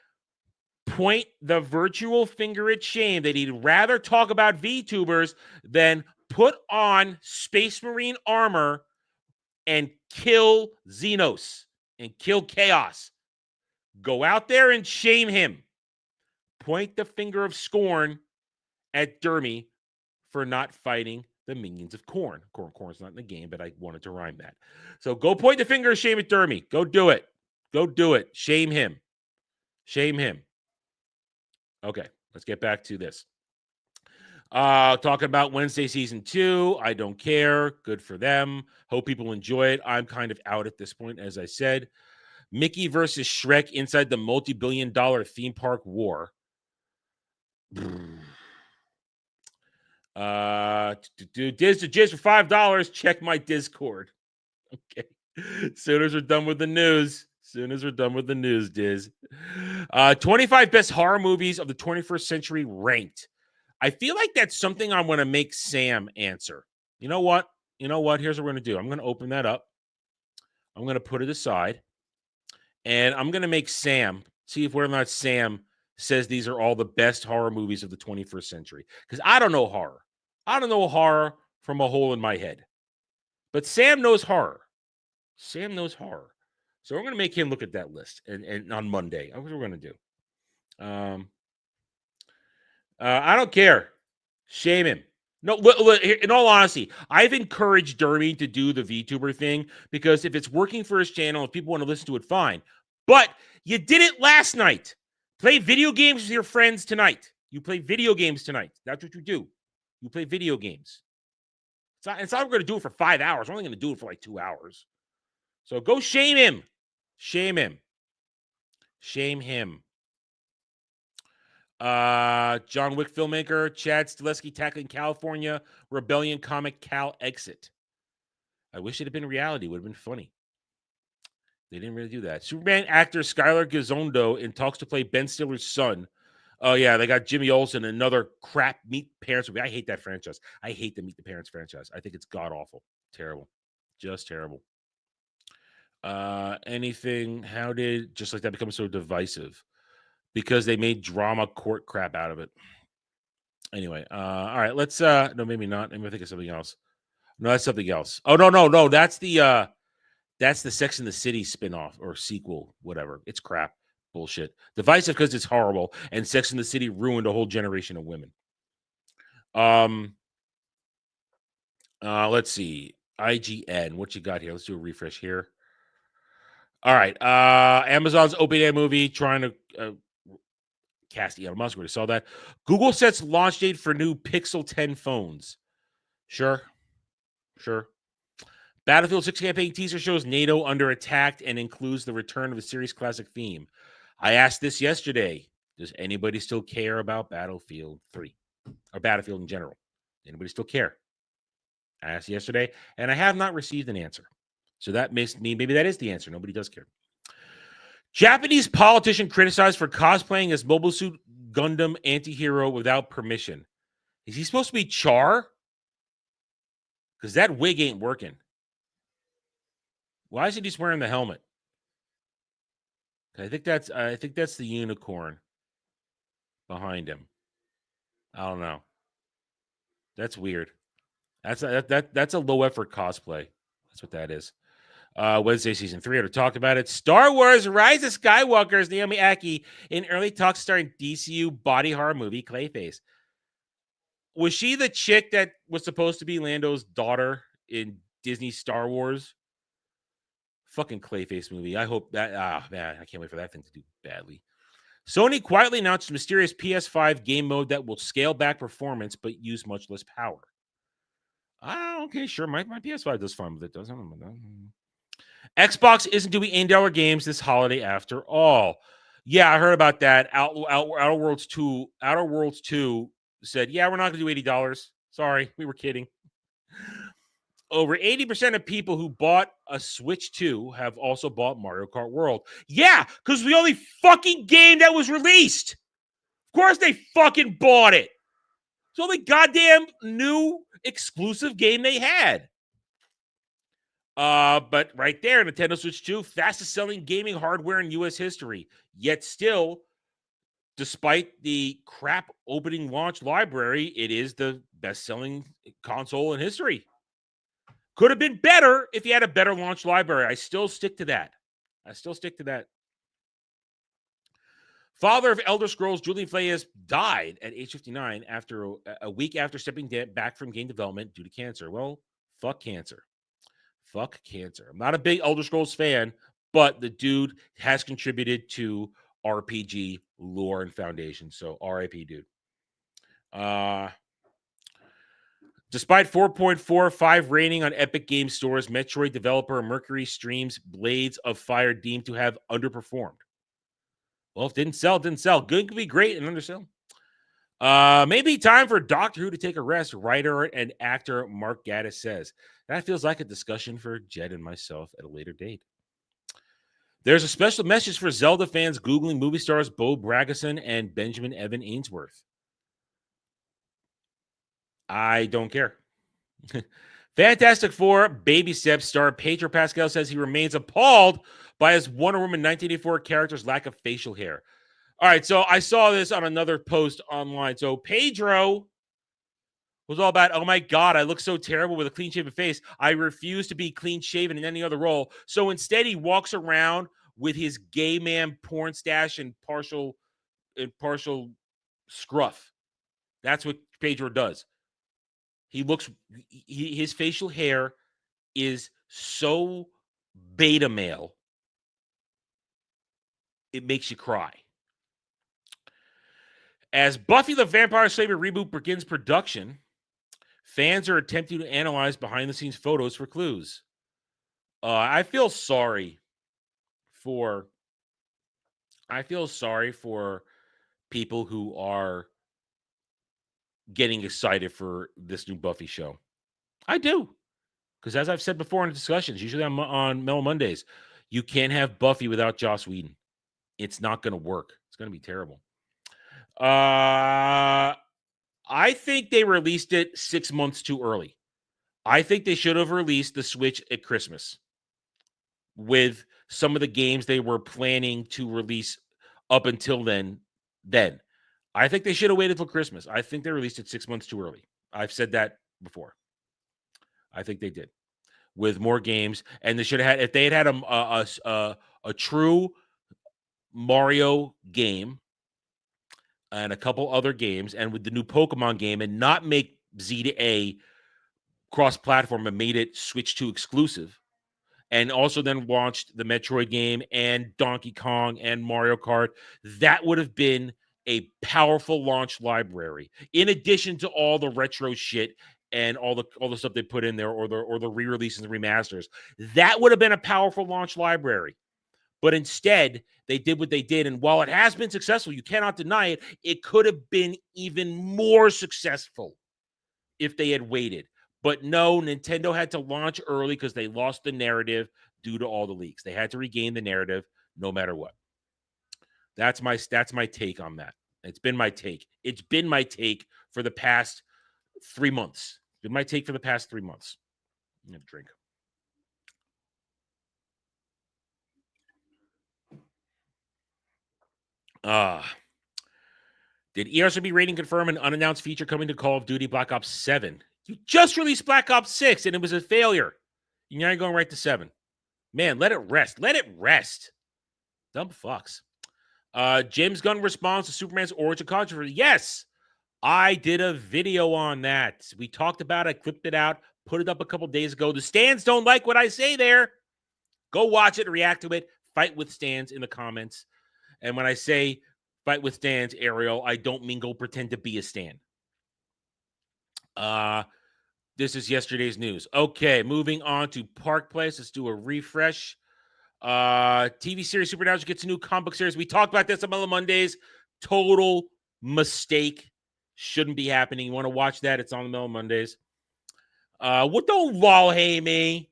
point the virtual finger at shame that he'd rather talk about VTubers than put on Space Marine armor and kill Xenos and kill Chaos. Go out there and shame him. Point the finger of scorn at Dermy for not fighting the minions of Khorne. Khorne's not in the game, but I wanted to rhyme that. So go point the finger of shame at Dermy. Go do it. Go do it. Shame him. Shame him. Okay, let's get back to this. Talking about Wednesday Season 2. I don't care. Good for them. Hope people enjoy it. I'm kind of out at this point, as I said. Mickey versus Shrek inside the multi-billion-dollar theme park war. Diz to Jizz for $5. Check my Discord. Okay. Soon as we're done with the news. Diz. 25 best horror movies of the 21st century ranked. I feel like that's something I'm going to make Sam answer. You know what? Here's what we're going to do. I'm going to open that up. I'm going to put it aside. And I'm going to make Sam see if whether or not Sam says these are all the best horror movies of the 21st century. Because I don't know horror. I don't know horror from a hole in my head. But Sam knows horror. So we're going to make him look at that list and on Monday. That's what we're going to do. I don't care. Shame him. No, in all honesty, I've encouraged Dermy to do the VTuber thing because if it's working for his channel, if people want to listen to it, fine. But you did it last night. Play video games with your friends tonight. You play video games tonight. That's what you do. You play video games. It's not we're going to do it for 5 hours. We're only going to do it for like 2 hours. So go shame him. Shame him. John Wick filmmaker Chad Stileski tackling California Rebellion comic Cal exit. I wish it had been reality. It would have been funny. They didn't really do that. Superman actor Skylar Gisondo in talks to play Ben Stiller's son. Oh, yeah, they got Jimmy Olsen, another crap Meet the Parents movie. I hate that franchise. I hate the Meet the Parents franchise. I think it's god-awful. Terrible. Just terrible. Anything, how did just like that become so divisive? Because they made drama court crap out of it. Anyway, all right, let's no, maybe not. Maybe I think of something else. No, that's something else. Oh, no. That's the Sex and the City spinoff or sequel, whatever. It's crap. Bullshit. Divisive because it's horrible, and Sex and the City ruined a whole generation of women. Let's see. IGN. What you got here? Let's do a refresh here. All right. Amazon's open air movie trying to cast Elon Musk. We saw that. Google sets launch date for new Pixel 10 phones. Sure. Battlefield 6 campaign teaser shows NATO under attack and includes the return of a series classic theme. I asked this yesterday. Does anybody still care about Battlefield 3 or Battlefield in general? Anybody still care? I asked yesterday, and I have not received an answer. So that makes me, maybe that is the answer. Nobody does care. Japanese politician criticized for cosplaying as Mobile Suit Gundam anti-hero without permission. Is he supposed to be Char? Because that wig ain't working. Why is he just wearing the helmet? I think that's the unicorn behind him. I don't know. That's weird. That's a low effort cosplay. That's what that is. Wednesday season 3. I talked about it. Star Wars: Rise of Skywalker's Naomi Ackie in early talks starring DCU body horror movie Clayface. Was she the chick that was supposed to be Lando's daughter in Disney Star Wars? Fucking Clayface movie. I hope that. Man, I can't wait for that thing to do badly. Sony quietly announced a mysterious PS5 game mode that will scale back performance but use much less power. Okay, sure. My PS5 does fine with it, doesn't it? Xbox isn't doing $80 games this holiday after all. Yeah, I heard about that. Outer Worlds 2 said, yeah, we're not going to do $80. Sorry, we were kidding. Over 80% of people who bought a Switch 2 have also bought Mario Kart World. Yeah, because the only fucking game that was released. Of course they fucking bought it. It's the only goddamn new exclusive game they had. But right there, Nintendo Switch 2, fastest selling gaming hardware in U.S. history. Yet still, despite the crap opening launch library, it is the best-selling console in history. Could have been better if you had a better launch library. I still stick to that. Father of Elder Scrolls, Julian Flayes, died at age 59 after a week after stepping back from game development due to cancer. Well, fuck cancer. Fuck cancer. I'm not a big Elder Scrolls fan, but the dude has contributed to RPG lore and foundation. So RIP, dude. Despite 4.45 rating on Epic Game Store's Metroid developer Mercury Stream's Blades of Fire deemed to have underperformed. Well, if it didn't sell, Good could be great and undersell. Maybe time for Doctor Who to take a rest, writer and actor Mark Gatiss says. That feels like a discussion for Jed and myself at a later date. There's a special message for Zelda fans Googling movie stars Bo Bragason and Benjamin Evan Ainsworth. I don't care. Fantastic Four Baby Steps star Pedro Pascal says he remains appalled by his Wonder Woman 1984 character's lack of facial hair. All right, so I saw this on another post online. So Pedro was all about, oh my God, I look so terrible with a clean-shaven face. I refuse to be clean-shaven in any other role. So instead, he walks around with his gay man porn stash and partial scruff. That's what Pedro does. His facial hair is so beta male, it makes you cry. As Buffy the Vampire Slayer reboot begins production, fans are attempting to analyze behind-the-scenes photos for clues. I feel sorry for people who are getting excited for this new Buffy show. I do. Because as I've said before in discussions, usually on Mellow Mondays, you can't have Buffy without Joss Whedon. It's not going to work. It's going to be terrible. I think they released it 6 months too early. I think they should have released the Switch at Christmas with some of the games they were planning to release up until then. I think they should have waited till Christmas. I think they released it 6 months too early. I've said that before. I think they did with more games, and they should have had, if they had a true Mario game and a couple other games, and with the new Pokemon game, and not make Z to A cross-platform and made it Switch 2 exclusive, and also then launched the Metroid game and Donkey Kong and Mario Kart, that would have been a powerful launch library. In addition to all the retro shit and all the stuff they put in there, or the re-releases and remasters, that would have been a powerful launch library. But instead, they did what they did. And while it has been successful, you cannot deny it, it could have been even more successful if they had waited. But no, Nintendo had to launch early because they lost the narrative due to all the leaks. They had to regain the narrative no matter what. That's my take on that. It's been my take. It's been my take for the past 3 months. It's been my take for the past 3 months. I'm going to drink. Did ERCB rating confirm an unannounced feature coming to Call of Duty Black Ops 7? You just released Black Ops 6, and it was a failure. You're not going right to 7. Man, let it rest. Let it rest. Dumb fucks. James Gunn responds to Superman's origin controversy. Yes, I did a video on that. We talked about it, clipped it out, put it up a couple days ago. The stands don't like what I say there. Go watch it, react to it, fight with stands in the comments. And when I say fight with stands, Ariel, I don't mean go pretend to be a stan. This is yesterday's news. Okay, moving on to Park Place. Let's do a refresh. TV series Supernatural gets a new comic book series. We talked about this on Mellow Mondays. Total mistake. Shouldn't be happening. You want to watch that? It's on the Mellow Mondays. What? Don't lull me.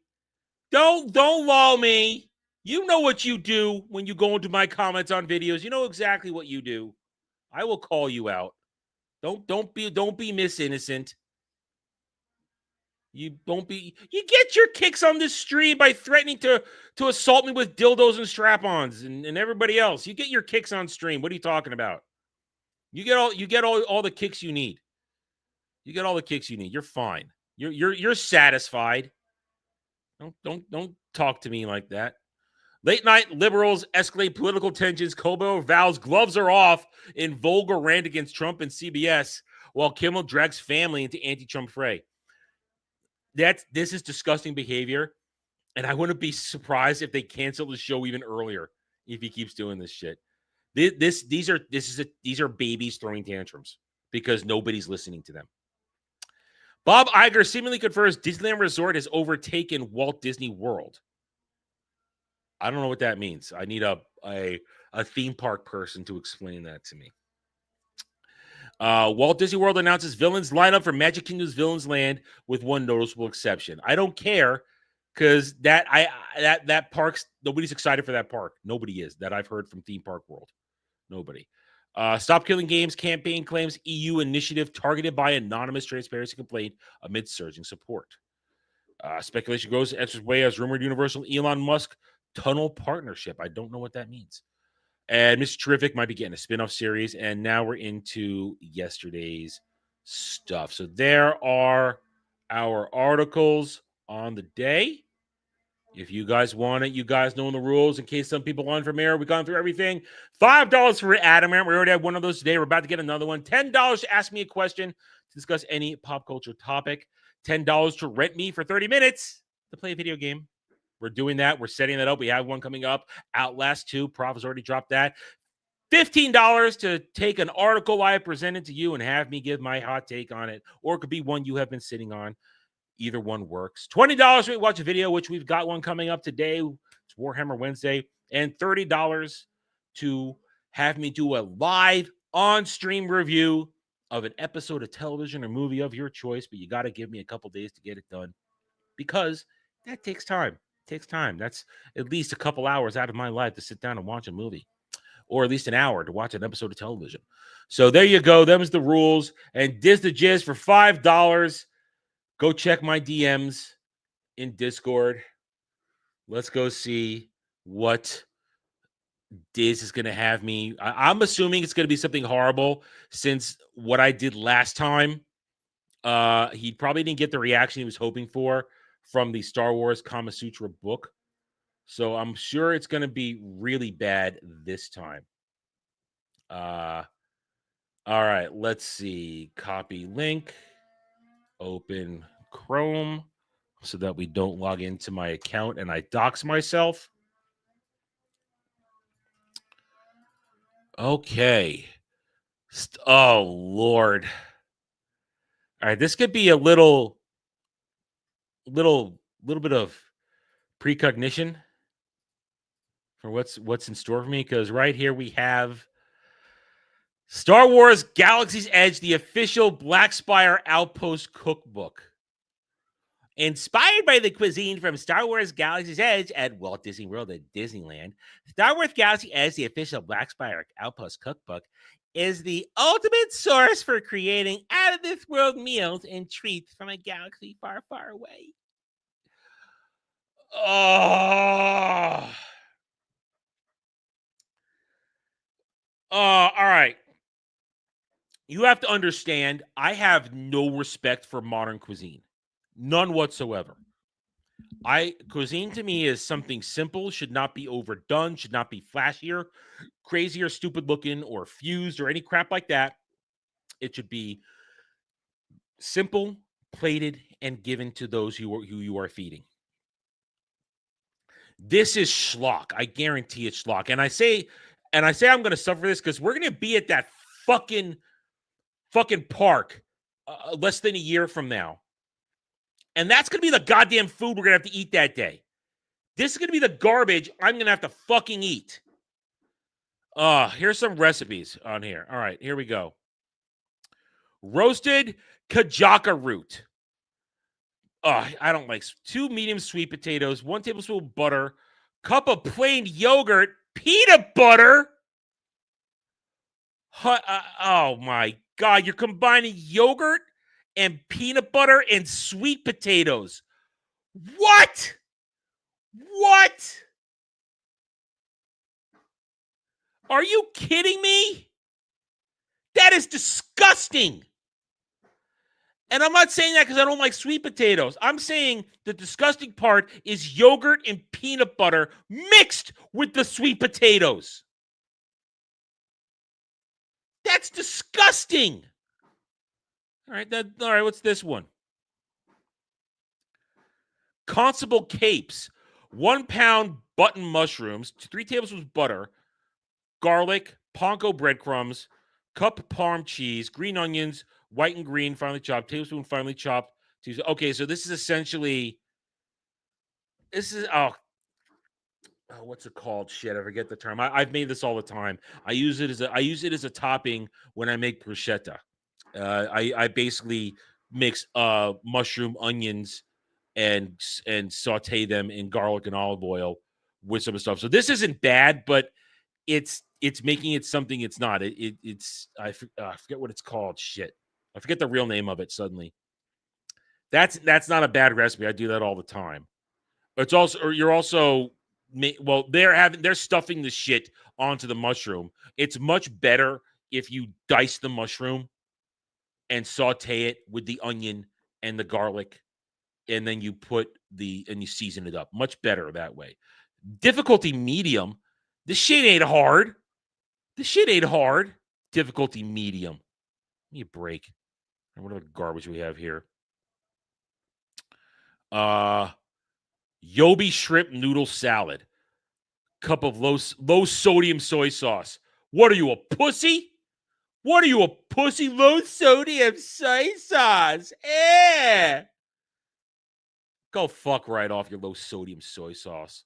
Don't lull me. You know what you do when you go into my comments on videos. You know exactly what you do. I will call you out. Don't be Miss Innocent. You get your kicks on this stream by threatening to assault me with dildos and strap-ons and everybody else. You get your kicks on stream. What are you talking about? You get all the kicks you need. You get all the kicks you need. You're fine. You're satisfied. Don't talk to me like that. Late night liberals escalate political tensions. Kobo vows gloves are off in vulgar rant against Trump and CBS, while Kimmel drags family into anti-Trump fray. This is disgusting behavior, and I wouldn't be surprised if they cancel the show even earlier if he keeps doing this shit. These are babies throwing tantrums because nobody's listening to them. Bob Iger seemingly confirms Disneyland Resort has overtaken Walt Disney World. I don't know what that means. I need a theme park person to explain that to me. Walt Disney World announces villains lineup for Magic Kingdom's Villains Land with one noticeable exception. I don't care because that park's nobody's excited for that park. Nobody is that I've heard from Theme Park World. Nobody. Stop Killing Games campaign claims EU initiative targeted by anonymous transparency complaint amid surging support. Speculation grows extra way as rumored Universal Elon Musk tunnel partnership. I don't know what that means. And Mr. Terrific might be getting a spin-off series. And now we're into yesterday's stuff. So there are our articles on the day. If you guys want it, you guys know the rules. In case some people on from here, we've gone through everything. $5 for Adamant. We already had one of those today. We're about to get another one. $10 to ask me a question to discuss any pop culture topic. $10 to rent me for 30 minutes to play a video game. We're doing that. We're setting that up. We have one coming up. Outlast 2. Prof has already dropped that. $15 to take an article I have presented to you and have me give my hot take on it. Or it could be one you have been sitting on. Either one works. $20 to watch a video, which we've got one coming up today. It's Warhammer Wednesday. And $30 to have me do a live on-stream review of an episode of television or movie of your choice. But you got to give me a couple days to get it done. Because that takes time. It takes time. That's at least a couple hours out of my life to sit down and watch a movie. Or at least an hour to watch an episode of television. So there you go. Them's the rules. And Diz the Jizz for $5. Go check my DMs in Discord. Let's go see what Diz is going to have me. I'm assuming it's going to be something horrible since what I did last time. He probably didn't get the reaction he was hoping for from the Star Wars Kama Sutra book. So I'm sure it's going to be really bad this time. All right, let's see. Copy link. Open Chrome so that we don't log into my account and I dox myself. Okay. Oh, Lord. All right, this could be a little bit of precognition for what's in store for me, because right here we have Star Wars Galaxy's Edge, the official Black Spire Outpost cookbook. Inspired by the cuisine from Star Wars Galaxy's Edge at Walt Disney World at Disneyland, Star Wars Galaxy Edge, the official Black Spire Outpost cookbook, is the ultimate source for creating out-of-this-world meals and treats from a galaxy far, far away. Oh, all right. you have to understand, I have no respect for modern cuisine. None whatsoever. Cuisine to me is something simple, should not be overdone, should not be flashier, crazy or stupid looking or fused or any crap like that. It should be simple, plated, and given to those who you are feeding. This is schlock. I guarantee it's schlock. And I say I'm going to suffer this because we're going to be at that fucking park less than a year from now. And that's going to be the goddamn food we're going to have to eat that day. This is going to be the garbage I'm going to have to fucking eat. Here's some recipes on here. All right, here we go. Roasted kajaka root. I don't like 2 medium sweet potatoes, 1 tablespoon of butter, cup of plain yogurt, peanut butter. Oh my God, you're combining yogurt and peanut butter and sweet potatoes. What? What? Are you kidding me? That is disgusting. And I'm not saying that because I don't like sweet potatoes. I'm saying the disgusting part is yogurt and peanut butter mixed with the sweet potatoes. That's disgusting. All right, what's this one? Constable capes. 1 pound button mushrooms, 3 tablespoons butter, garlic, panko breadcrumbs, cup parm cheese, green onions, white and green, finely chopped, tablespoon finely chopped. Okay, so this is essentially, what's it called? Shit, I forget the term. I've made this all the time. I use it as a topping when I make bruschetta. I basically mix mushroom, onions, and saute them in garlic and olive oil with some stuff. So this isn't bad, but it's making it something it's not. I forget what it's called. Shit. I forget the real name of it suddenly. That's not a bad recipe. I do that all the time. It's also, or you're also, well, they're stuffing the shit onto the mushroom. It's much better if you dice the mushroom and saute it with the onion and the garlic, and then you you season it up. Much better that way. Difficulty medium. This shit ain't hard. Difficulty medium. Give me a break. What other garbage we have here? Yobi shrimp noodle salad. Cup of low sodium soy sauce. What are you, a pussy? Low sodium soy sauce. Go fuck right off your low sodium soy sauce.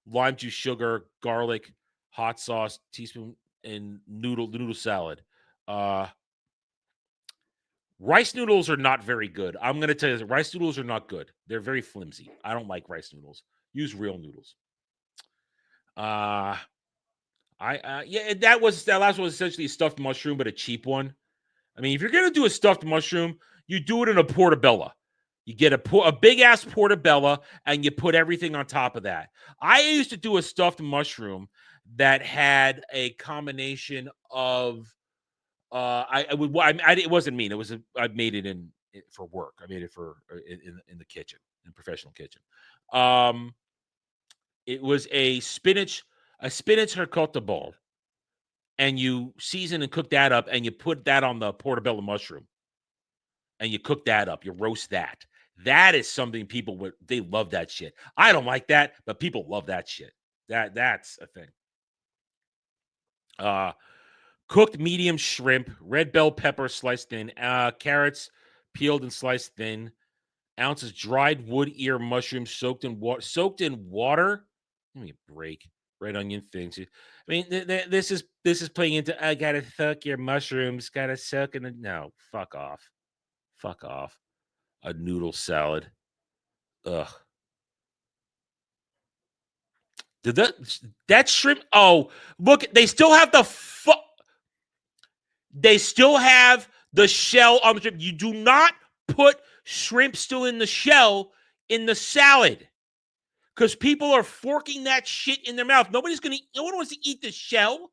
Lime juice, sugar, garlic, hot sauce, teaspoon, and the noodle salad. Rice noodles are not very good. I'm going to tell you, rice noodles are not good. They're very flimsy. I don't like rice noodles. Use real noodles. That last one was essentially a stuffed mushroom, but a cheap one. I mean, if you're going to do a stuffed mushroom, you do it in a portobello. You get a big ass portobello and you put everything on top of that. I used to do a stuffed mushroom that had a combination of it wasn't mean. I made it for work. I made it for in the kitchen, in professional kitchen. It was a spinach ricotta bowl, and you season and cook that up, and you put that on the portobello mushroom, and you cook that up. You roast that. That is something they love that shit. I don't like that, but people love that shit. That's a thing. Cooked medium shrimp, red bell pepper sliced thin, carrots peeled and sliced thin, ounces dried wood ear mushrooms soaked in water. Give me a break. Red onion things. I mean, this is playing into I gotta soak your mushrooms, gotta soak in no. Fuck off. A noodle salad. Ugh. Did that shrimp? Oh, look! They still have They still have the shell on the shrimp. You do not put shrimp still in the shell in the salad because people are forking that shit in their mouth. No one wants to eat the shell.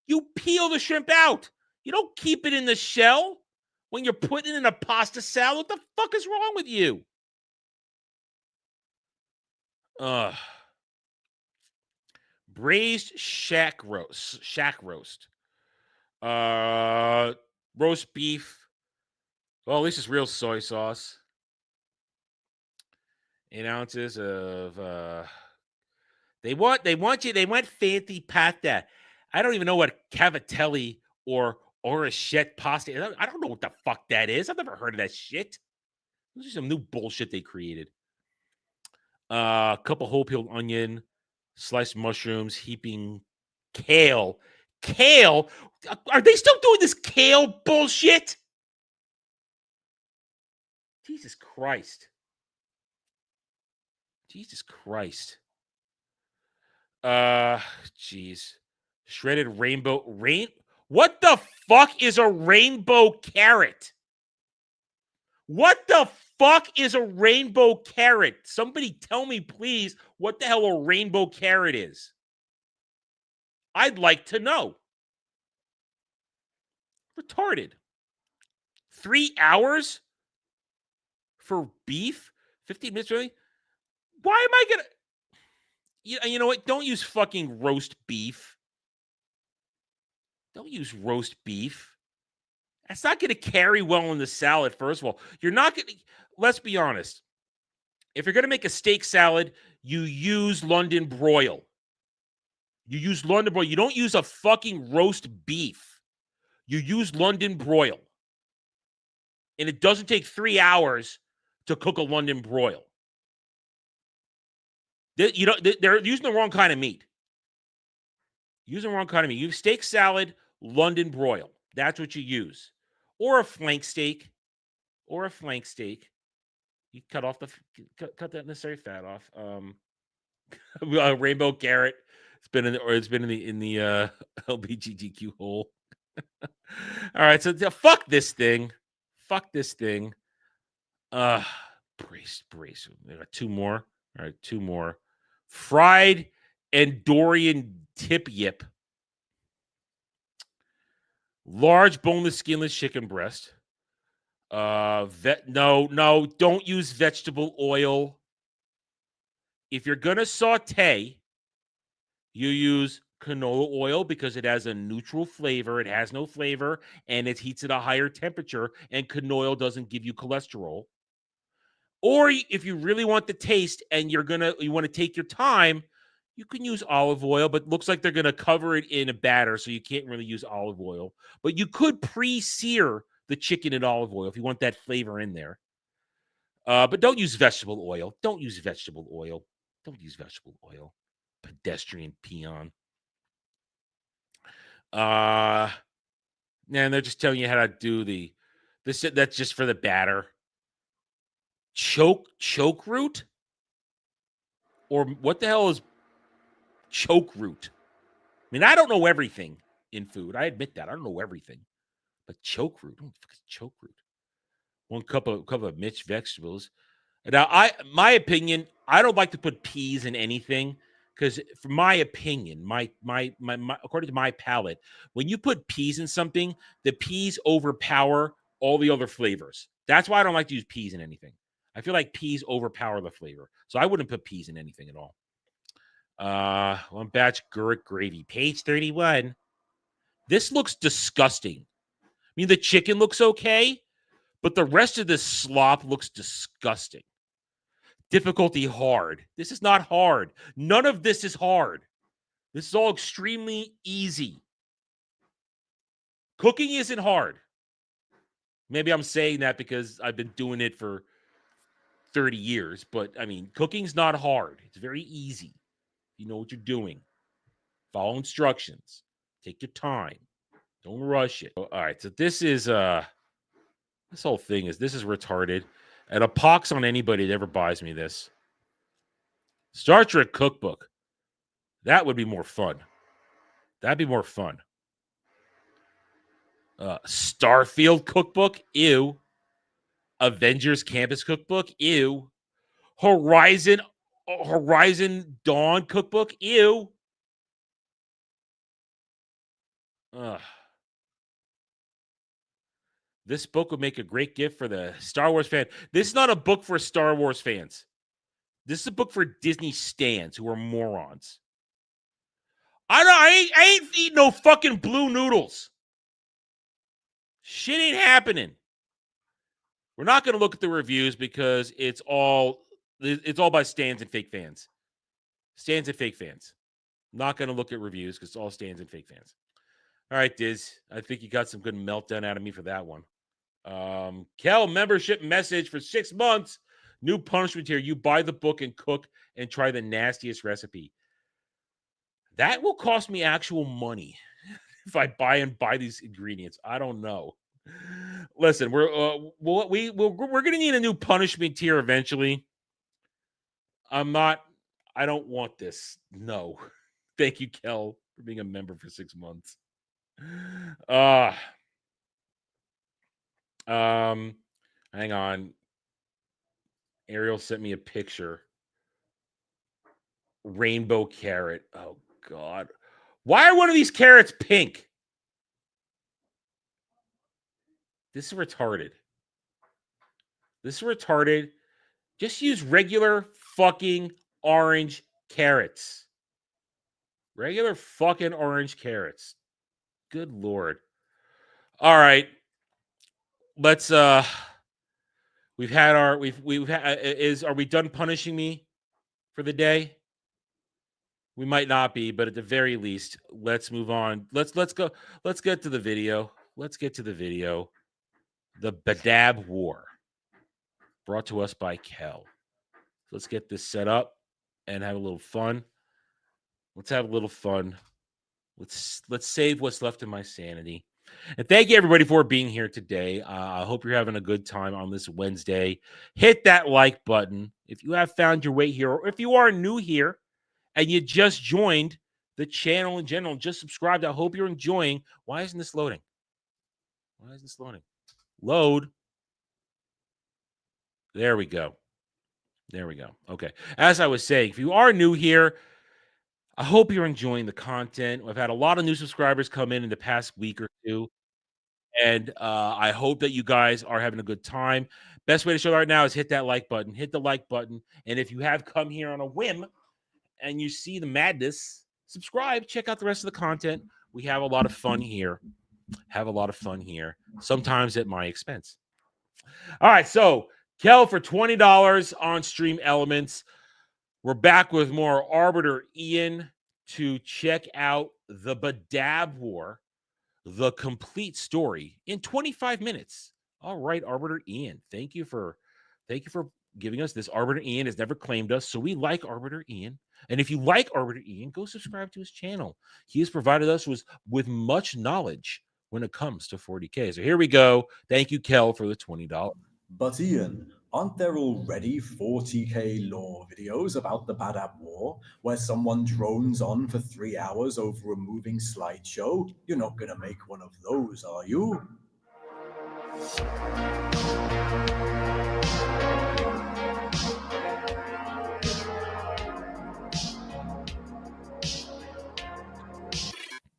You peel the shrimp out. You don't keep it in the shell when you're putting it in a pasta salad. What the fuck is wrong with you? Braised shack roast. Roast beef. Well, at least it's real soy sauce. 8 ounces of they want fancy pasta. I don't even know what cavatelli or orecchiette pasta. I don't know what the fuck that is. I've never heard of that shit. This is some new bullshit they created. A couple whole peeled onion, sliced mushrooms, heaping kale. Kale? Are they still doing this kale bullshit? Jesus Christ. Jesus Christ. Jeez. Shredded rainbow. What the fuck is a rainbow carrot? What the fuck is a rainbow carrot? Somebody tell me, please, what the hell a rainbow carrot is. I'd like to know. Retarded. 3 hours for beef? 15 minutes, really? Why am I going to... You know what? Don't use fucking roast beef. Don't use roast beef. That's not going to carry well in the salad, first of all. You're not going to... Let's be honest. If you're going to make a steak salad, you use London broil. You use London broil. You don't use a fucking roast beef. You use London broil. And it doesn't take 3 hours to cook a London broil. They're using the wrong kind of meat. Using the wrong kind of meat. You have steak salad, London broil. That's what you use. Or a flank steak. You cut off cut that necessary fat off. Rainbow carrot. It's been in the LGBTQ hole. All right, so fuck this thing. Brace. We got 2 more. All right, 2 more. Fried Andorian tip yip. Large boneless, skinless chicken breast. No, don't use vegetable oil. If you're gonna saute, you use canola oil because it has a neutral flavor. It has no flavor, and it heats at a higher temperature, and canola oil doesn't give you cholesterol. Or if you really want the taste and you want to take your time, you can use olive oil, but it looks like they're going to cover it in a batter, so you can't really use olive oil. But you could pre-sear the chicken in olive oil if you want that flavor in there. But don't use vegetable oil. Pedestrian peon. And they're just telling you how to do that's just for the batter. Choke root? Or what the hell is choke root? I mean, I don't know everything in food. I admit that. I don't know everything. But choke root. What the fuck is choke root? 1 cup of mixed vegetables. Now, my opinion, I don't like to put peas in anything because, for my opinion, my according to my palate, when you put peas in something, the peas overpower all the other flavors. That's why I don't like to use peas in anything. I feel like peas overpower the flavor. So I wouldn't put peas in anything at all. 1 batch gourd gravy. Page 31. This looks disgusting. I mean, the chicken looks okay, but the rest of this slop looks disgusting. Difficulty hard. This is not hard. None of this is hard. This is all extremely easy. Cooking isn't hard. Maybe I'm saying that because I've been doing it for 30 years, but I mean, cooking's not hard. It's very easy. You know what you're doing. Follow instructions. Take your time. Don't rush it. All right, so this whole thing is retarded. And a pox on anybody that ever buys me this. Star Trek cookbook. That would be more fun. That'd be more fun. Starfield cookbook. Ew. Avengers Campus cookbook. Ew. Horizon Dawn cookbook. Ew. This book would make a great gift for the Star Wars fan. This is not a book for Star Wars fans. This is a book for Disney stans who are morons. I ain't eating no fucking blue noodles. Shit ain't happening. We're not going to look at the reviews because it's all by stans and fake fans. Stans and fake fans. Not going to look at reviews because it's all stans and fake fans. All right, Diz. I think you got some good meltdown out of me for that one. Kel, membership message for 6 months. New punishment here. You buy the book and cook and try the nastiest recipe. That will cost me actual money if I buy these ingredients. I don't know. Listen, we're going to need a new punishment tier eventually. I don't want this. No. Thank you, Kel, for being a member for 6 months. Hang on. Ariel sent me a picture. Rainbow carrot. Oh God. Why are one of these carrots pink? This is retarded. Just use regular fucking orange carrots. Regular fucking orange carrots. Good Lord. All right. Let's are we done punishing me for the day? We might not be, but at the very least, let's move on. Let's go. Let's get to the video. The Badab War, brought to us by Kel. Let's get this set up and have a little fun. Let's save what's left of my sanity. And thank you, everybody, for being here today. I hope you're having a good time on this Wednesday. Hit that like button if you have found your way here, or if you are new here and you just joined the channel in general, just subscribed. I hope you're enjoying. Why isn't this loading? Load. There we go. Okay. As I was saying, if you are new here, I hope you're enjoying the content. I've had a lot of new subscribers come in the past week or two, and I hope that you guys are having a good time. Best way to show that right now is hit that like button. Hit the like button, and if you have come here on a whim and you see the madness, subscribe. Check out the rest of the content. We have a lot of fun here. Sometimes at my expense. All right, so Kel for $20 on Stream Elements. We're back with more Arbiter Ian to check out the Badab War, the complete story in 25 minutes. All right, Arbiter Ian, thank you for giving us this. Arbiter Ian has never claimed us, so we like Arbiter Ian. And if you like Arbiter Ian, go subscribe to his channel. He has provided us with much knowledge when it comes to 40K. So here we go. Thank you, Kel, for the $20. But Ian, aren't there already 40K lore videos about the Badab War, where someone drones on for 3 hours over a moving slideshow? You're not gonna make one of those, are you?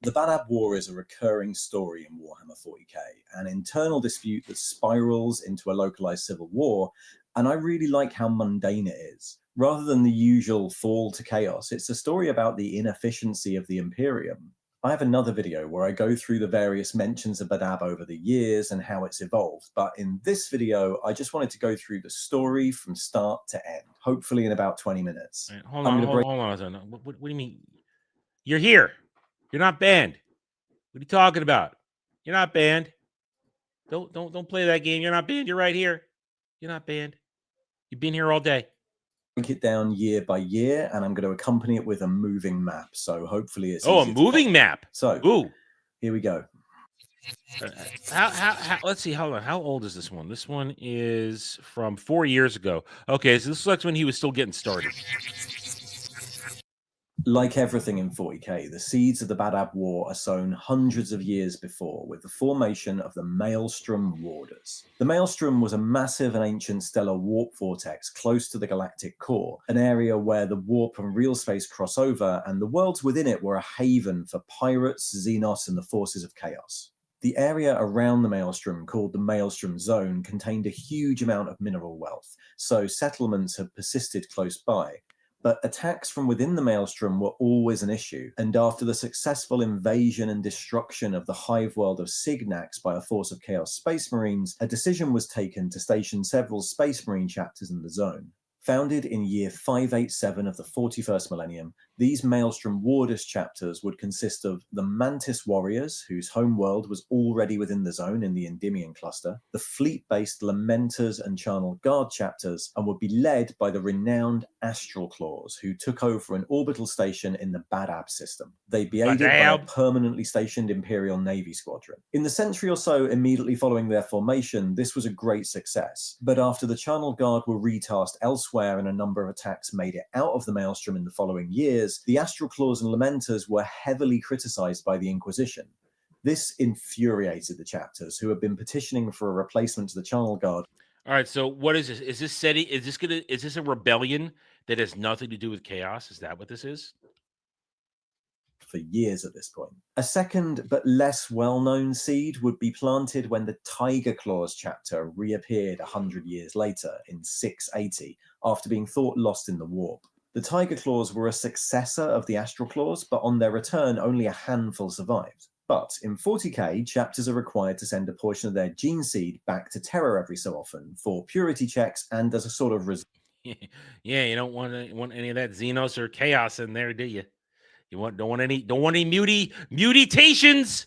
The Badab War is a recurring story in Warhammer 40k, an internal dispute that spirals into a localized civil war, and I really like how mundane it is. Rather than the usual fall to chaos, it's a story about the inefficiency of the Imperium. I have another video where I go through the various mentions of Badab over the years and how it's evolved, but in this video, I just wanted to go through the story from start to end, hopefully in about 20 minutes. Right, hold on a second. What do you mean? You're here. You're not banned. What are you talking about? You're not banned. Don't play that game. You're not banned. You're right here. You're not banned. You've been here all day. Break it down year by year, and I'm going to accompany it with a moving map. So hopefully it's a moving map. So here we go. How let's see. Hold on. How old is this one? This one is from 4 years ago. Okay, so this looks when he was still getting started. Like everything in 40k, the seeds of the Badab War are sown hundreds of years before with the formation of the Maelstrom Warders. The Maelstrom was a massive and ancient stellar warp vortex close to the galactic core, an area where the warp and real space cross over, and the worlds within it were a haven for pirates, Xenos, and the forces of chaos. The area around the Maelstrom, called the Maelstrom Zone, contained a huge amount of mineral wealth, so settlements had persisted close by. But attacks from within the Maelstrom were always an issue, and after the successful invasion and destruction of the hive world of Signax by a force of Chaos Space Marines, a decision was taken to station several Space Marine chapters in the zone. Founded in year 587 of the 41st millennium, these Maelstrom Warders chapters would consist of the Mantis Warriors, whose homeworld was already within the zone in the Endymion cluster, the fleet-based Lamenters and Charnel Guard chapters, and would be led by the renowned Astral Claws, who took over an orbital station in the Badab system. They'd be aided by a permanently stationed Imperial Navy squadron. In the century or so immediately following their formation, this was a great success, but after the Charnel Guard were retasked elsewhere and a number of attacks made it out of the Maelstrom in the following years, the Astral Claws and Lamenters were heavily criticized by the Inquisition. This infuriated the chapters, who had been petitioning for a replacement to the Charnel Guard. All right, so what is this? Is this a rebellion that has nothing to do with chaos? Is that what this is? For years at this point. A second but less well-known seed would be planted when the Tiger Claws chapter reappeared 100 years later in 680 after being thought lost in the warp. The Tiger Claws were a successor of the Astral Claws, but on their return only a handful survived. But in 40k, chapters are required to send a portion of their gene seed back to Terra every so often for purity checks and as a sort of yeah, you don't want any of that Xenos or Chaos in there, do you? You don't want any mutations.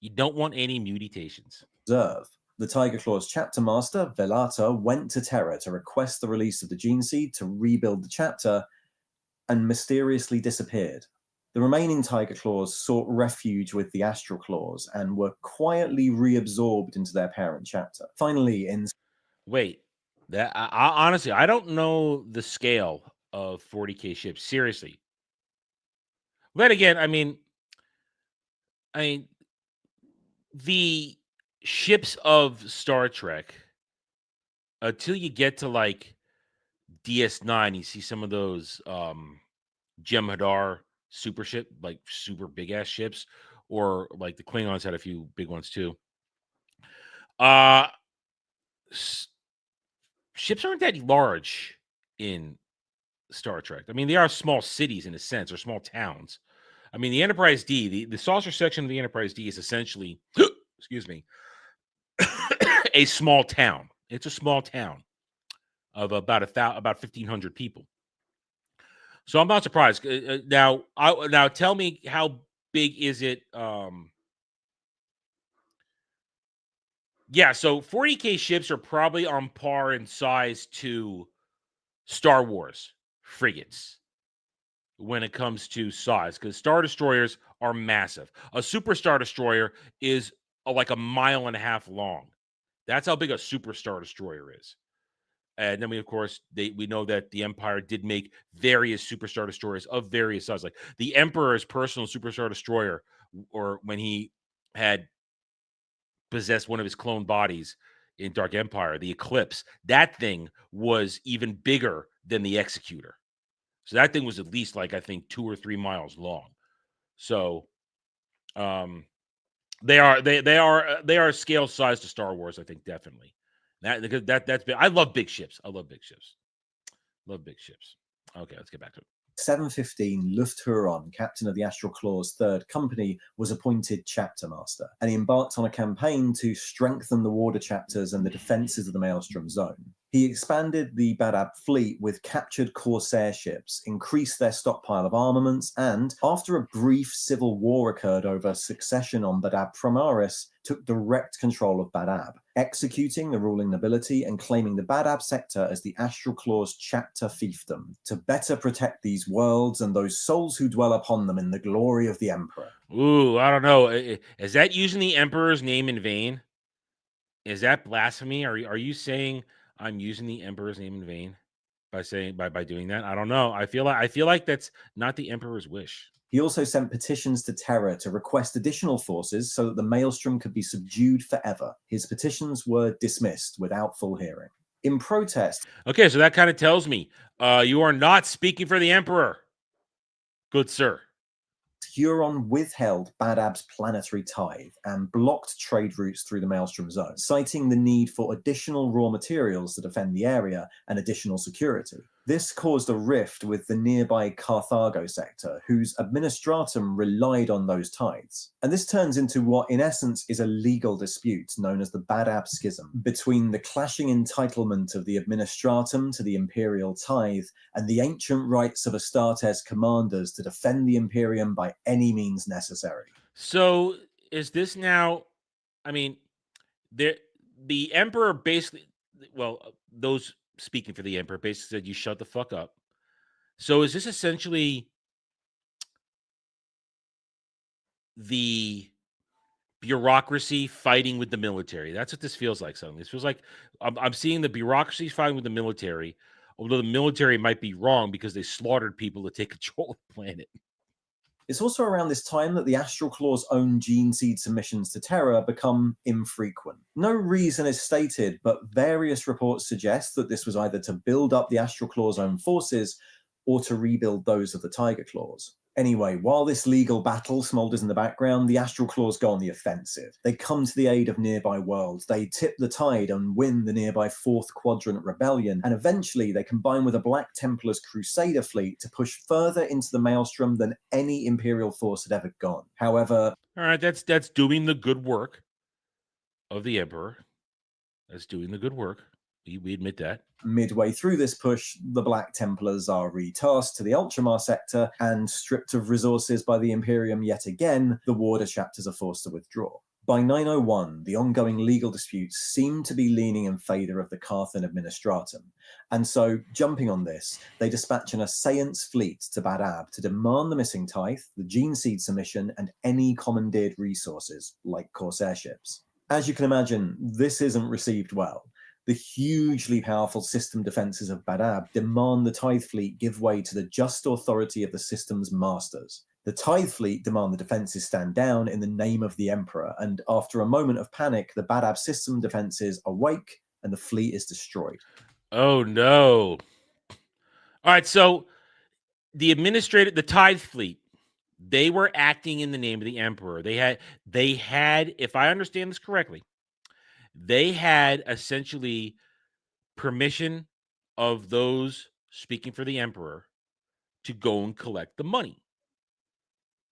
You don't want any mutations. Reserve. The Tiger Claws chapter master, Velata, went to Terra to request the release of the gene seed to rebuild the chapter and mysteriously disappeared. The remaining Tiger Claws sought refuge with the Astral Claws and were quietly reabsorbed into their parent chapter. Finally, honestly, I don't know the scale of 40k ships. Seriously. But again, I mean, the ships of Star Trek, until you get to like DS9, you see some of those Jem'Hadar super ship, like super big ass ships, or like the Klingons had a few big ones too. Ships aren't that large in Star Trek. I mean, they are small cities in a sense, or small towns. I mean, the Enterprise D, the saucer section of the Enterprise D is essentially, excuse me, a small town. It's a small town of about 1,500 people. So I'm not surprised. Now tell me, how big is it? Yeah, so 40k ships are probably on par in size to Star Wars frigates when it comes to size, because Star Destroyers are massive. A Super Star Destroyer is like 1.5 miles long. That's how big a Super Star Destroyer is. And then we know that the Empire did make various Super Star Destroyers of various sizes. Like the Emperor's personal Super Star Destroyer, or when he had possessed one of his clone bodies in Dark Empire, the Eclipse, that thing was even bigger than the Executor. So that thing was at least like, I think, 2 or 3 miles long. So they are scale size to Star Wars, I think, definitely. That's big. I love big ships. Love big ships. Okay, let's get back to it. 715, Lufthuron, captain of the Astral Claws 3rd Company, was appointed chapter master, and he embarked on a campaign to strengthen the Warder chapters and the defenses of the Maelstrom zone. He expanded the Badab fleet with captured Corsair ships, increased their stockpile of armaments, and, after a brief civil war occurred over succession on Badab Primaris, took direct control of Badab, executing the ruling nobility and claiming the Badab sector as the Astral Claws chapter fiefdom, to better protect these worlds and those souls who dwell upon them in the glory of the Emperor. Ooh, I don't know. Is that using the Emperor's name in vain? Is that blasphemy? Are you saying I'm using the Emperor's name in vain by doing that? I don't know. I feel like that's not the Emperor's wish. He also sent petitions to Terra to request additional forces so that the Maelstrom could be subdued forever. His petitions were dismissed without full hearing. In protest... Okay, so that kind of tells me you are not speaking for the Emperor, good sir. Huron withheld Badab's planetary tithe and blocked trade routes through the Maelstrom Zone, citing the need for additional raw materials to defend the area and additional security. This caused a rift with the nearby Carthago sector, whose administratum relied on those tithes. And this turns into what, in essence, is a legal dispute known as the Badab Schism, between the clashing entitlement of the administratum to the imperial tithe and the ancient rights of Astartes commanders to defend the Imperium by any means necessary. So is this now, I mean, the Emperor basically, well, those speaking for the Emperor basically said, you shut the fuck up. So is this essentially the bureaucracy fighting with the military? That's what this feels like suddenly. This feels like I'm seeing the bureaucracy fighting with the military, although the military might be wrong because they slaughtered people to take control of the planet. It's also around this time that the Astral Claw's own gene seed submissions to Terra become infrequent. No reason is stated, but various reports suggest that this was either to build up the Astral Claw's own forces or to rebuild those of the Tiger Claws. Anyway, while this legal battle smolders in the background, the Astral Claws go on the offensive. They come to the aid of nearby worlds, they tip the tide and win the nearby Fourth Quadrant Rebellion, and eventually they combine with a Black Templar's Crusader fleet to push further into the Maelstrom than any Imperial force had ever gone. However... All right, that's doing the good work of the Emperor. That's doing the good work. We admit that. Midway through this push, the Black Templars are retasked to the Ultramar sector, and stripped of resources by the Imperium yet again, the Warder chapters are forced to withdraw. By 901, the ongoing legal disputes seem to be leaning in favour of the Carthan Administratum, and so, jumping on this, they dispatch an Assailants fleet to Badab to demand the missing tithe, the gene seed submission, and any commandeered resources, like Corsair ships. As you can imagine, this isn't received well. The hugely powerful system defences of Badab demand the Tithe fleet give way to the just authority of the system's masters. The Tithe fleet demand the defences stand down in the name of the Emperor, and after a moment of panic, the Badab system defences awake and the fleet is destroyed. Oh no. All right, so the Tithe fleet, they were acting in the name of the Emperor. They had, if I understand this correctly, they had essentially permission of those speaking for the Emperor to go and collect the money.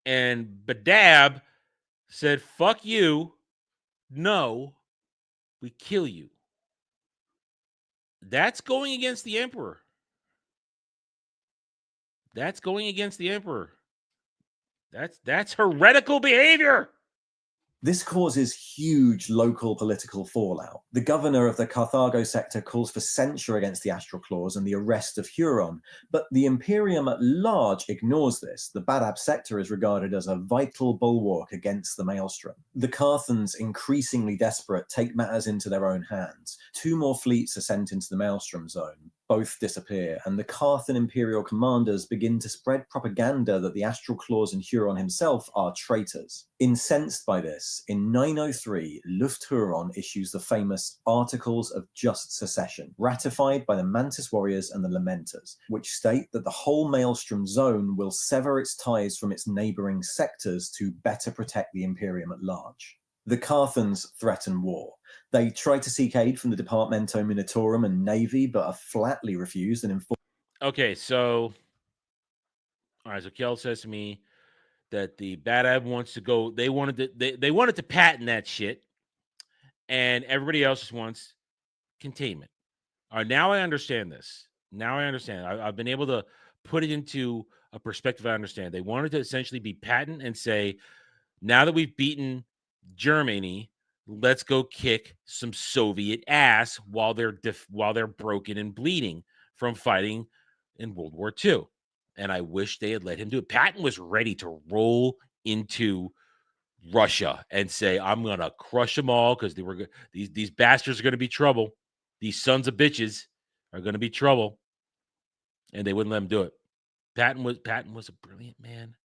And Badab said, fuck you. No, we kill you. That's going against the Emperor. That's going against the Emperor. That's heretical behavior. This causes huge local political fallout. The governor of the Carthago sector calls for censure against the Astral Claws and the arrest of Huron, but the Imperium at large ignores this. The Badab sector is regarded as a vital bulwark against the Maelstrom. The Carthans, increasingly desperate, take matters into their own hands. 2 more fleets are sent into the Maelstrom Zone. Both disappear, and the Carthan Imperial commanders begin to spread propaganda that the Astral Claws and Huron himself are traitors. Incensed by this, in 903, Luft Huron issues the famous Articles of Just Secession, ratified by the Mantis Warriors and the Lamenters, which state that the whole Maelstrom Zone will sever its ties from its neighbouring sectors to better protect the Imperium at large. The Carthans threaten war. They try to seek aid from the Departamento Minatorum and Navy, but are flatly refused and informed. Okay, so, all right, so Kel says to me that the Badab wants to go, they wanted to patent that shit, and everybody else just wants containment. All right, now I understand this. Now I understand. I've been able to put it into a perspective I understand. They wanted to essentially be patent and say, now that we've beaten Germany, let's go kick some Soviet ass while they're broken and bleeding from fighting in World War II. And I wish they had let him do it. Patton was ready to roll into Russia and say, I'm going to crush them all because these bastards are going to be trouble. These sons of bitches are going to be trouble. And they wouldn't let him do it. Patton was a brilliant man.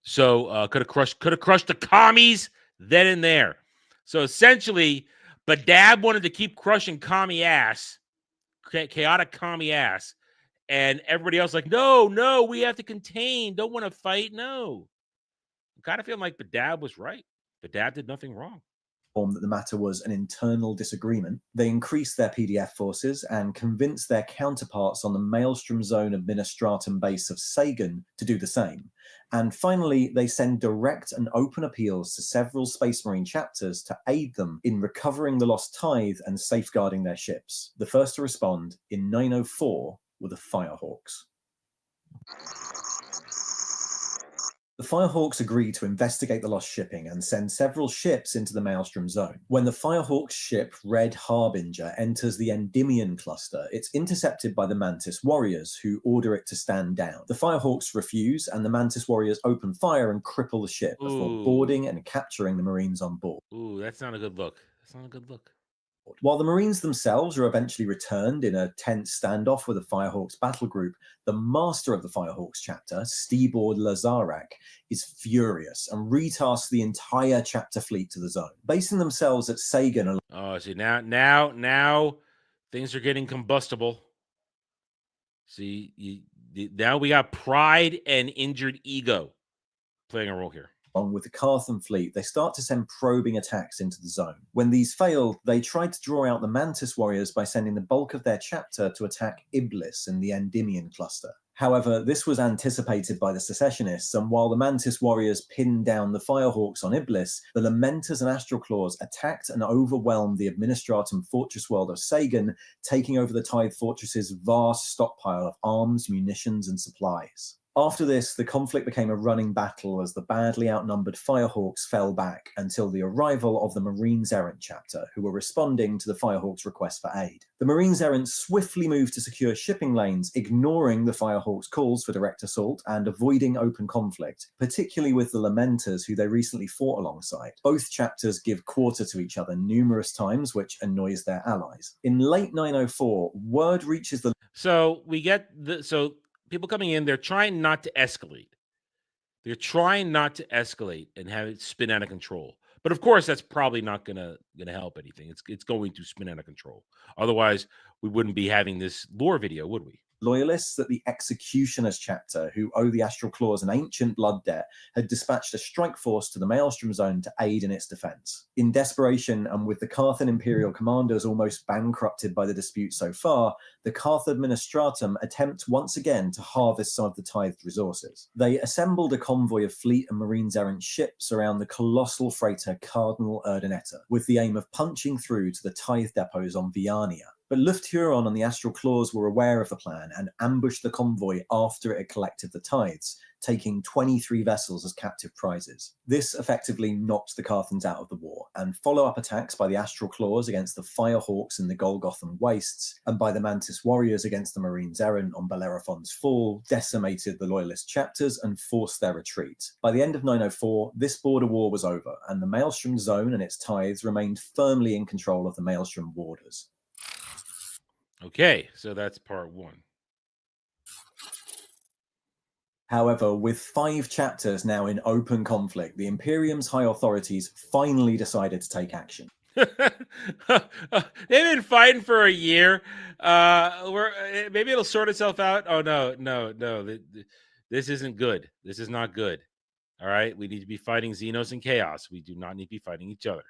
So could have crushed the commies then and there. So essentially, Badab wanted to keep crushing commie ass, chaotic commie ass, and everybody else like, no, we have to contain. Don't want to fight. No. I'm kind of feeling like Badab was right. Badab did nothing wrong. That the matter was an internal disagreement, they increased their PDF forces and convinced their counterparts on the Maelstrom Zone Administratum base of Sagan to do the same. And finally, they send direct and open appeals to several Space Marine chapters to aid them in recovering the lost tithe and safeguarding their ships. The first to respond in 904 were the Firehawks. The Firehawks agree to investigate the lost shipping and send several ships into the Maelstrom Zone. When the Firehawks ship Red Harbinger enters the Endymion cluster, it's intercepted by the Mantis Warriors, who order it to stand down. The Firehawks refuse, and the Mantis Warriors open fire and cripple the ship before boarding and capturing the Marines on board. Ooh, that's not a good look. That's not a good look. While the Marines themselves are eventually returned in a tense standoff with the Firehawks battle group, the master of the Firehawks chapter, Stebord Lazarak, is furious and retasks the entire chapter fleet to the zone. Basing themselves at Sagan. Oh, see, now things are getting combustible. See, now we got pride and injured ego playing a role here. Along with the Carthan fleet, they start to send probing attacks into the zone. When these failed, they tried to draw out the Mantis Warriors by sending the bulk of their chapter to attack Iblis in the Endymion cluster. However, this was anticipated by the secessionists, and while the Mantis Warriors pinned down the Firehawks on Iblis, the Lamenters and Astral Claws attacked and overwhelmed the Administratum fortress world of Sagan, taking over the Tithe Fortress's vast stockpile of arms, munitions, and supplies. After this, the conflict became a running battle as the badly outnumbered Firehawks fell back until the arrival of the Marines Errant chapter, who were responding to the Firehawks' request for aid. The Marines Errant swiftly moved to secure shipping lanes, ignoring the Firehawks' calls for direct assault and avoiding open conflict, particularly with the Lamenters, who they recently fought alongside. Both chapters give quarter to each other numerous times, which annoys their allies. In late 904, word reaches the... So we get people coming in, they're trying not to escalate. They're trying not to escalate and have it spin out of control. But of course, that's probably not gonna help anything. It's going to spin out of control. Otherwise, we wouldn't be having this lore video, would we? Loyalists at the Executioners chapter, who owe the Astral Claws an ancient blood debt, had dispatched a strike force to the Maelstrom Zone to aid in its defense. In desperation, and with the Carthan Imperial commanders almost bankrupted by the dispute so far, the Carth Administratum attempt once again to harvest some of the tithed resources. They assembled a convoy of fleet and Marines Errant ships around the colossal freighter Cardinal Urdaneta, with the aim of punching through to the tithe depots on Viania. But Luft Huron and the Astral Claws were aware of the plan and ambushed the convoy after it had collected the tithes, taking 23 vessels as captive prizes. This effectively knocked the Carthans out of the war, and follow-up attacks by the Astral Claws against the Firehawks in the Golgothan Wastes, and by the Mantis Warriors against the Marines Errant on Bellerophon's Fall, decimated the Loyalist chapters and forced their retreat. By the end of 904, this border war was over, and the Maelstrom Zone and its tithes remained firmly in control of the Maelstrom warders. Okay, so that's part one. However, with 5 chapters now in open conflict, the Imperium's high authorities finally decided to take action. They've been fighting for a year. Maybe it'll sort itself out. Oh, no. This isn't good. This is not good. All right, we need to be fighting Xenos and Chaos. We do not need to be fighting each other.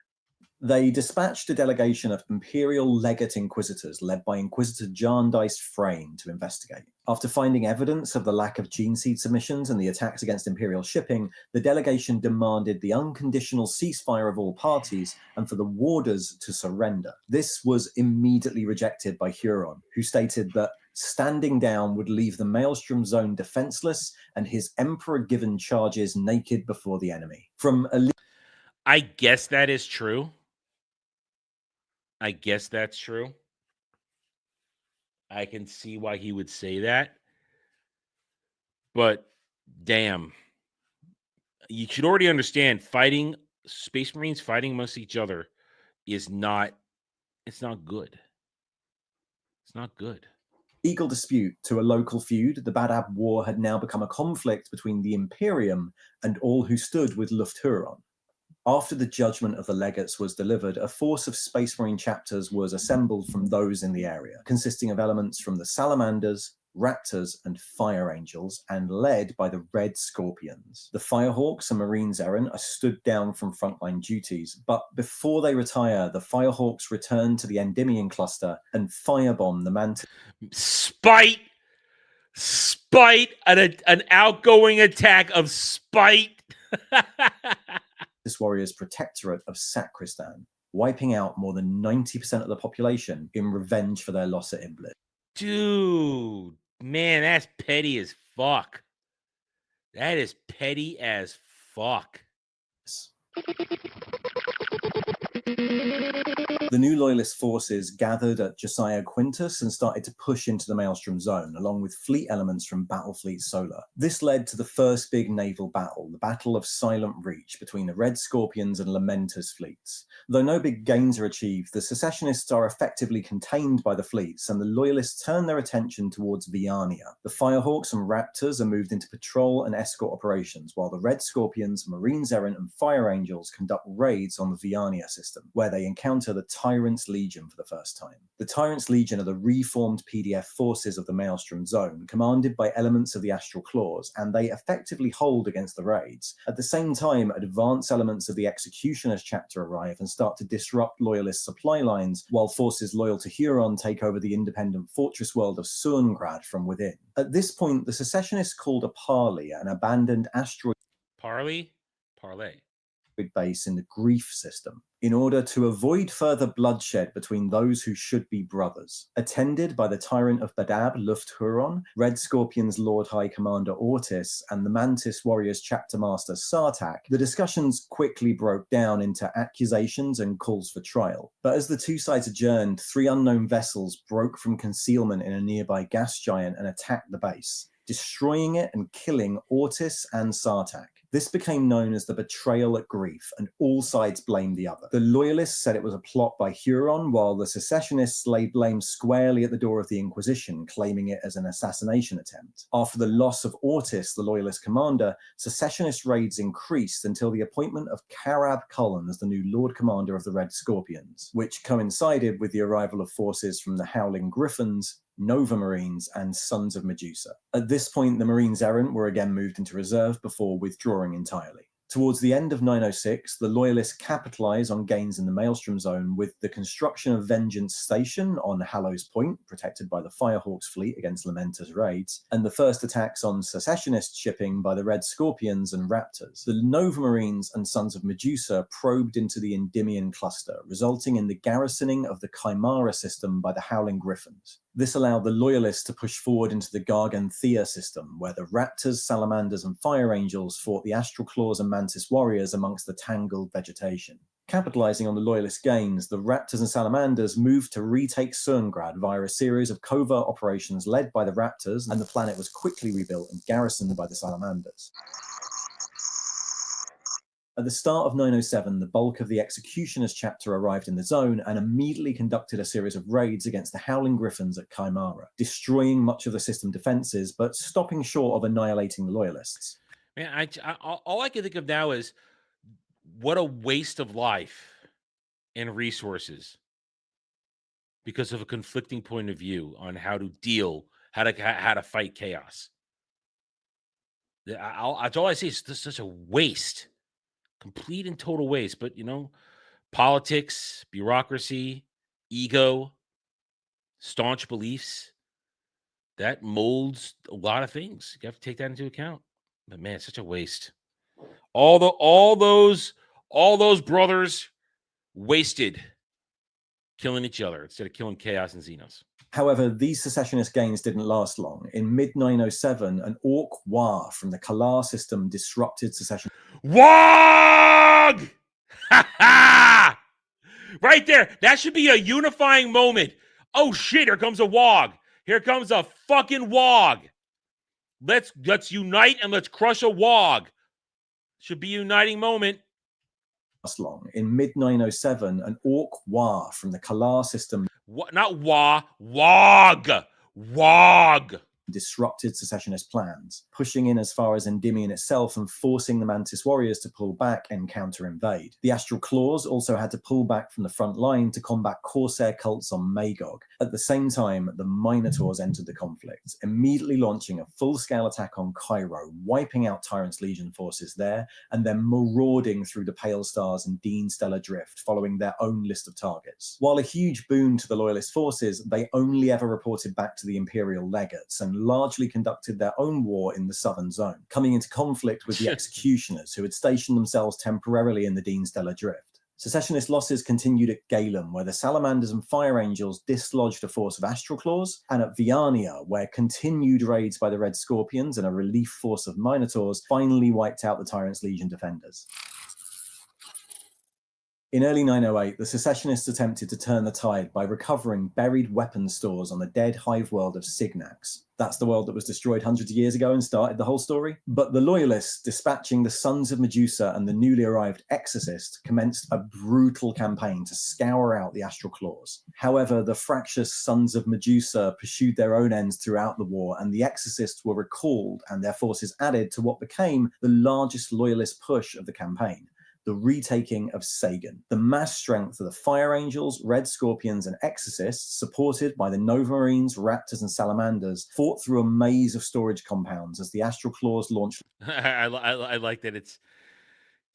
They dispatched a delegation of Imperial Legate Inquisitors led by Inquisitor Jarndyce Frayne to investigate. After finding evidence of the lack of gene seed submissions and the attacks against Imperial shipping, the delegation demanded the unconditional ceasefire of all parties and for the warders to surrender. This was immediately rejected by Huron, who stated that standing down would leave the Maelstrom Zone defenseless and his Emperor-given charges naked before the enemy. I guess that is true. I guess that's true. I can see why he would say that. But damn, you should already understand Space Marines fighting amongst each other it's not good. It's not good. Legal dispute to a local feud, the Badab War had now become a conflict between the Imperium and all who stood with Luft Huron. After the judgment of the legates was delivered, a force of Space Marine chapters was assembled from those in the area, consisting of elements from the Salamanders, Raptors, and Fire Angels, and led by the Red Scorpions. The Firehawks and Marines errant are stood down from frontline duties, but before they retire, the Firehawks return to the Endymion cluster and firebomb the Mantis. Spite, an outgoing attack of spite. This warrior's protectorate of Sacristan, wiping out more than 90% of the population in revenge for their loss at Iblis. Dude, man, that's petty as fuck. That is petty as fuck. The new loyalist forces gathered at Josiah Quintus and started to push into the Maelstrom Zone, along with fleet elements from Battlefleet Solar. This led to the first big naval battle, the Battle of Silent Reach, between the Red Scorpions and Lamentor's fleets. Though no big gains are achieved, the secessionists are effectively contained by the fleets, and the loyalists turn their attention towards Viania. The Firehawks and Raptors are moved into patrol and escort operations, while the Red Scorpions, Marines Errant, and Fire Angels conduct raids on the Viania system, where they encounter the Tyrant's Legion for the first time. The Tyrant's Legion are the reformed PDF forces of the Maelstrom Zone, commanded by elements of the Astral Claws, and they effectively hold against the raids. At the same time, advanced elements of the Executioners chapter arrive and start to disrupt loyalist supply lines, while forces loyal to Huron take over the independent fortress world of Suangrad from within. At this point, the secessionists called a parley, an abandoned asteroid Parlay? base in the Grief system, in order to avoid further bloodshed between those who should be brothers. Attended by the Tyrant of Badab, Luft Huron, Red Scorpion's Lord High Commander Ortis, and the Mantis Warriors Chapter Master Sartak, the discussions quickly broke down into accusations and calls for trial. But as the two sides adjourned, 3 unknown vessels broke from concealment in a nearby gas giant and attacked the base, destroying it and killing Ortis and Sartak. This became known as the Betrayal at Grief, and all sides blamed the other. The Loyalists said it was a plot by Huron, while the secessionists laid blame squarely at the door of the Inquisition, claiming it as an assassination attempt. After the loss of Ortis, the Loyalist commander, secessionist raids increased until the appointment of Karab Cullen as the new Lord Commander of the Red Scorpions, which coincided with the arrival of forces from the Howling Griffins, Nova Marines, and Sons of Medusa. At this point, the Marines Errant were again moved into reserve before withdrawing entirely. Towards the end of 906, the Loyalists capitalize on gains in the Maelstrom Zone with the construction of Vengeance Station on Hallows Point, protected by the Firehawks fleet against Lamentor's raids, and the first attacks on secessionist shipping by the Red Scorpions and Raptors. The Nova Marines and Sons of Medusa probed into the Endymion cluster, resulting in the garrisoning of the Chimera system by the Howling Griffins. This allowed the Loyalists to push forward into the Garganthea system, where the Raptors, Salamanders, and Fire Angels fought the Astral Claws and Mantis Warriors amongst the tangled vegetation. Capitalizing on the Loyalist gains, the Raptors and Salamanders moved to retake Suangrad via a series of covert operations led by the Raptors, and the planet was quickly rebuilt and garrisoned by the Salamanders. At the start of 907, the bulk of the Executioners chapter arrived in the zone and immediately conducted a series of raids against the Howling Griffins at Chimera, destroying much of the system defenses, but stopping short of annihilating the Loyalists. Man, all I can think of now is what a waste of life and resources because of a conflicting point of view on how to fight chaos. That's all I see is this such a waste. Complete and total waste. But, politics, bureaucracy, ego, staunch beliefs, that molds a lot of things. You have to take that into account. But, man, it's such a waste. All those brothers wasted killing each other instead of killing Chaos and Xenos. However, these secessionist gains didn't last long. In mid-907, an Orc War from the Kalar system disrupted secession. Wog! Right there. That should be a unifying moment. Oh, shit, here comes a Wog. Here comes a fucking Wog. Let's unite and let's crush a Wog. Should be a uniting moment. Long. In mid-907, an Orc War from the Kalar system not Wog. Wog. disrupted secessionist plans, pushing in as far as Endymion itself and forcing the Mantis warriors to pull back and counter-invade. The Astral Claws also had to pull back from the front line to combat Corsair cults on Magog. At the same time, the Minotaurs entered the conflict, immediately launching a full-scale attack on Cairo, wiping out Tyrant's Legion forces there, and then marauding through the Pale Stars and Dean Stellar Drift, following their own list of targets. While a huge boon to the Loyalist forces, they only ever reported back to the Imperial legates and largely conducted their own war in the southern zone, coming into conflict with the Executioners, who had stationed themselves temporarily in the Dean Stellar Drift. Secessionist losses continued at Galen, where the Salamanders and Fire Angels dislodged a force of Astral Claws, and at Viania, where continued raids by the Red Scorpions and a relief force of Minotaurs finally wiped out the Tyrant's Legion defenders. In early 908, the Secessionists attempted to turn the tide by recovering buried weapons stores on the dead hive world of Signax. That's the world that was destroyed hundreds of years ago and started the whole story. But the Loyalists, dispatching the Sons of Medusa and the newly arrived Exorcist, commenced a brutal campaign to scour out the Astral Claws. However, the fractious Sons of Medusa pursued their own ends throughout the war, and the Exorcists were recalled and their forces added to what became the largest Loyalist push of the campaign: the retaking of Sagan. The mass strength of the Fire Angels, Red Scorpions, and Exorcists, supported by the Nova Marines, Raptors, and Salamanders, fought through a maze of storage compounds as the Astral Claws launched. I like that it's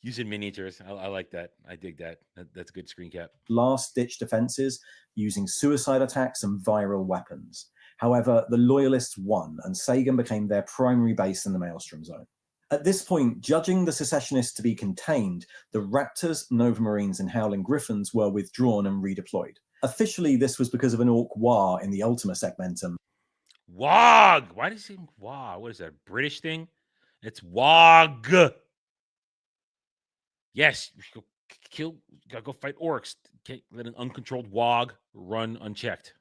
using miniatures. I like that. I dig that. That's a good screen cap. Last-ditch defenses using suicide attacks and viral weapons. However, the Loyalists won, and Sagan became their primary base in the Maelstrom Zone. At this point, judging the Secessionists to be contained, the Raptors, Nova Marines, and Howling Griffins were withdrawn and redeployed. Officially, this was because of an Orc War in the Ultima segmentum. Wog! Why does he say Wog? What is that, a British thing? It's Wog! Yes, gotta go fight orcs. Can't let an uncontrolled Wog run unchecked.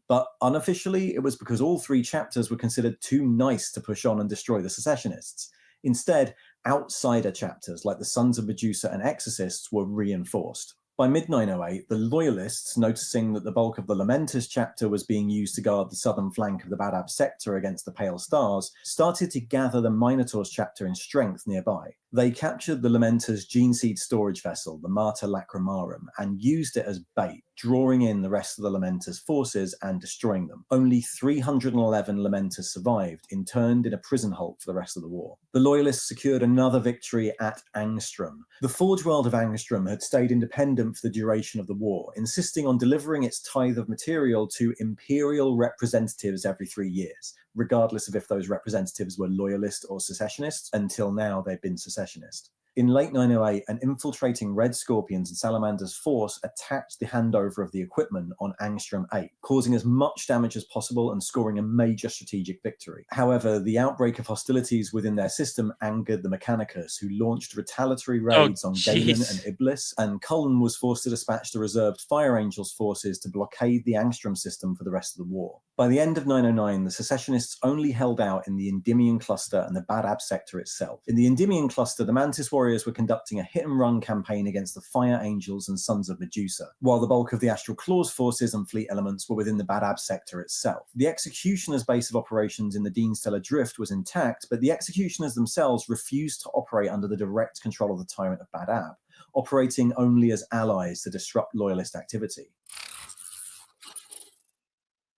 But unofficially, it was because all three chapters were considered too nice to push on and destroy the Secessionists. Instead, outsider chapters like the Sons of Medusa and Exorcists were reinforced. By mid-908, the Loyalists, noticing that the bulk of the Lamenters chapter was being used to guard the southern flank of the Badab sector against the Pale Stars, started to gather the Minotaurs chapter in strength nearby. They captured the Lamenters' gene seed storage vessel, the Mater Lacrimarum, and used it as bait, drawing in the rest of the Lamenters' forces and destroying them. Only 311 Lamenters survived, interned in a prison hulk for the rest of the war. The Loyalists secured another victory at Angstrom. The Forge world of Angstrom had stayed independent for the duration of the war, insisting on delivering its tithe of material to Imperial representatives every 3 years, regardless of if those representatives were Loyalist or Secessionists. Until now, they've been Secessionist. In late 908, an infiltrating Red Scorpions and Salamanders force attacked the handover of the equipment on Angstrom 8, causing as much damage as possible and scoring a major strategic victory. However, the outbreak of hostilities within their system angered the Mechanicus, who launched retaliatory raids on Galen and Iblis, and Cullen was forced to dispatch the reserved Fire Angels forces to blockade the Angstrom system for the rest of the war. By the end of 909, the Secessionists only held out in the Endymion cluster and the Badab sector itself. In the Endymion cluster, the Mantis Warriors were conducting a hit-and-run campaign against the Fire Angels and Sons of Medusa, while the bulk of the Astral Claws forces and fleet elements were within the Badab sector itself. The Executioners' base of operations in the Dean Stellar Drift was intact, but the Executioners themselves refused to operate under the direct control of the Tyrant of Badab, operating only as allies to disrupt Loyalist activity.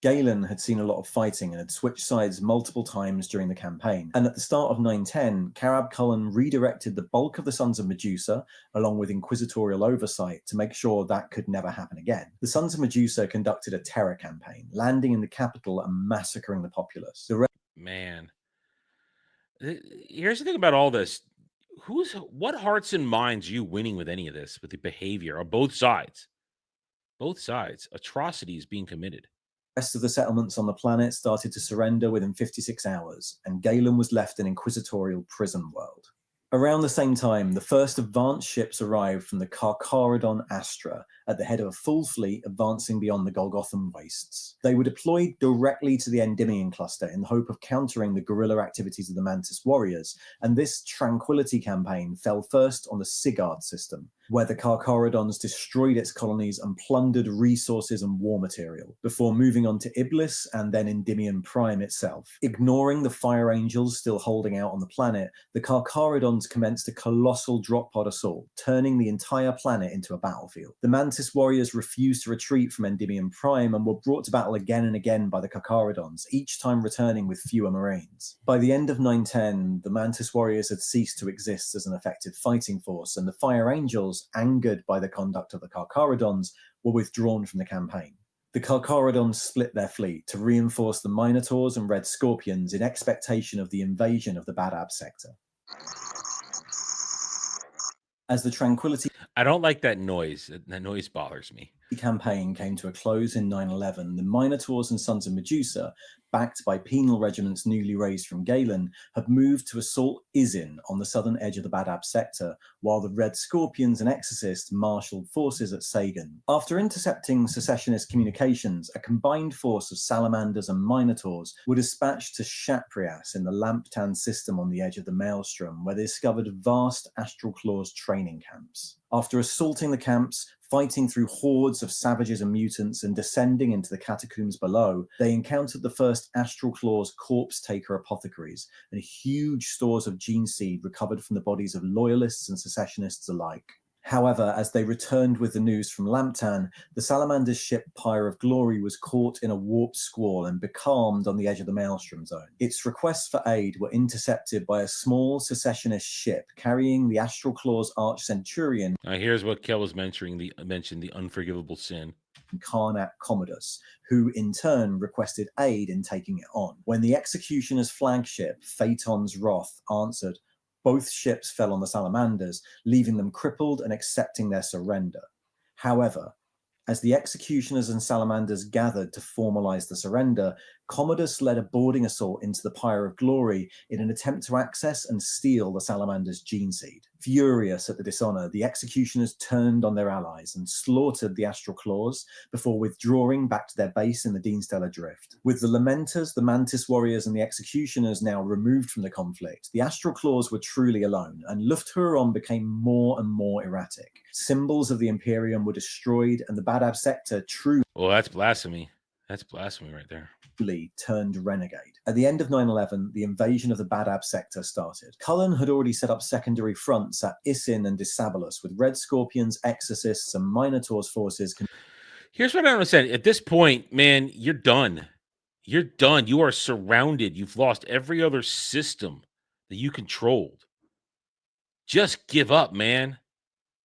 Galen had seen a lot of fighting and had switched sides multiple times during the campaign, and at the start of 910, Karab Cullen redirected the bulk of the Sons of Medusa, along with inquisitorial oversight, to make sure that could never happen again. The Sons of Medusa conducted a terror campaign, landing in the capital and massacring the populace. Man, here's the thing about all this. What hearts and minds are you winning with any of this, with the behavior on both sides? Both sides. Atrocities being committed. The rest of the settlements on the planet started to surrender within 56 hours, and Galen was left an inquisitorial prison world. Around the same time, the first advanced ships arrived from the Carcharodon Astra, at the head of a full fleet advancing beyond the Golgothan wastes. They were deployed directly to the Endymion cluster in the hope of countering the guerrilla activities of the Mantis warriors, and this Tranquility campaign fell first on the Sigard system, where the Carcharodons destroyed its colonies and plundered resources and war material, before moving on to Iblis and then Endymion Prime itself. Ignoring the Fire Angels still holding out on the planet, the Carcharodons commenced a colossal drop pod assault, turning the entire planet into a battlefield. The Mantis warriors refused to retreat from Endymion Prime and were brought to battle again and again by the Carcharodons, each time returning with fewer Marines. By the end of 910, the Mantis warriors had ceased to exist as an effective fighting force, and the Fire Angels, angered by the conduct of the Carcharodons, were withdrawn from the campaign. The Carcharodons split their fleet to reinforce the Minotaurs and Red Scorpions in expectation of the invasion of the Badab sector. As the Tranquility I don't like that noise. That noise bothers me. campaign came to a close in 911, the Minotaurs and Sons of Medusa, backed by penal regiments newly raised from Galen, had moved to assault Izin on the southern edge of the Badab sector, while the Red Scorpions and Exorcists marshalled forces at Sagan. After intercepting secessionist communications, a combined force of Salamanders and Minotaurs were dispatched to Shaprias in the Lamptan system on the edge of the Maelstrom, where they discovered vast Astral Claws training camps. After assaulting the camps, fighting through hordes of savages and mutants, and descending into the catacombs below, they encountered the first Astral Claws corpse taker apothecaries and huge stores of gene seed recovered from the bodies of loyalists and secessionists alike. However, as they returned with the news from Lamptan, the Salamander's ship Pyre of Glory was caught in a warp squall and becalmed on the edge of the Maelstrom zone. Its requests for aid were intercepted by a small secessionist ship carrying the Astral Claws Arch Centurion. Here's what Kel was mentioned the unforgivable sin. Karnak Commodus, who in turn requested aid in taking it on. When the Executioner's flagship, Phaeton's Wrath, answered, both ships fell on the Salamanders, leaving them crippled and accepting their surrender. However, as the Executioners and Salamanders gathered to formalize the surrender, Commodus led a boarding assault into the Pyre of Glory in an attempt to access and steal the Salamander's gene seed. Furious at the dishonor, the Executioners turned on their allies and slaughtered the Astral Claws before withdrawing back to their base in the Deanstellar Drift. With the Lamenters, the Mantis warriors, and the Executioners now removed from the conflict, the Astral Claws were truly alone, and Lufthuron became more and more erratic. Symbols of the Imperium were destroyed, and the Badab sector truly That's blasphemy. That's blasphemy right there. Turned renegade. At the end of 911, the invasion of the Badab sector started. Cullen had already set up secondary fronts at Isin and Disabolus, with Red Scorpions, Exorcists, and Minotaurs forces. Here's what I don't understand. At this point, man, you're done. You're done. You are surrounded. You've lost every other system that you controlled. Just give up, man.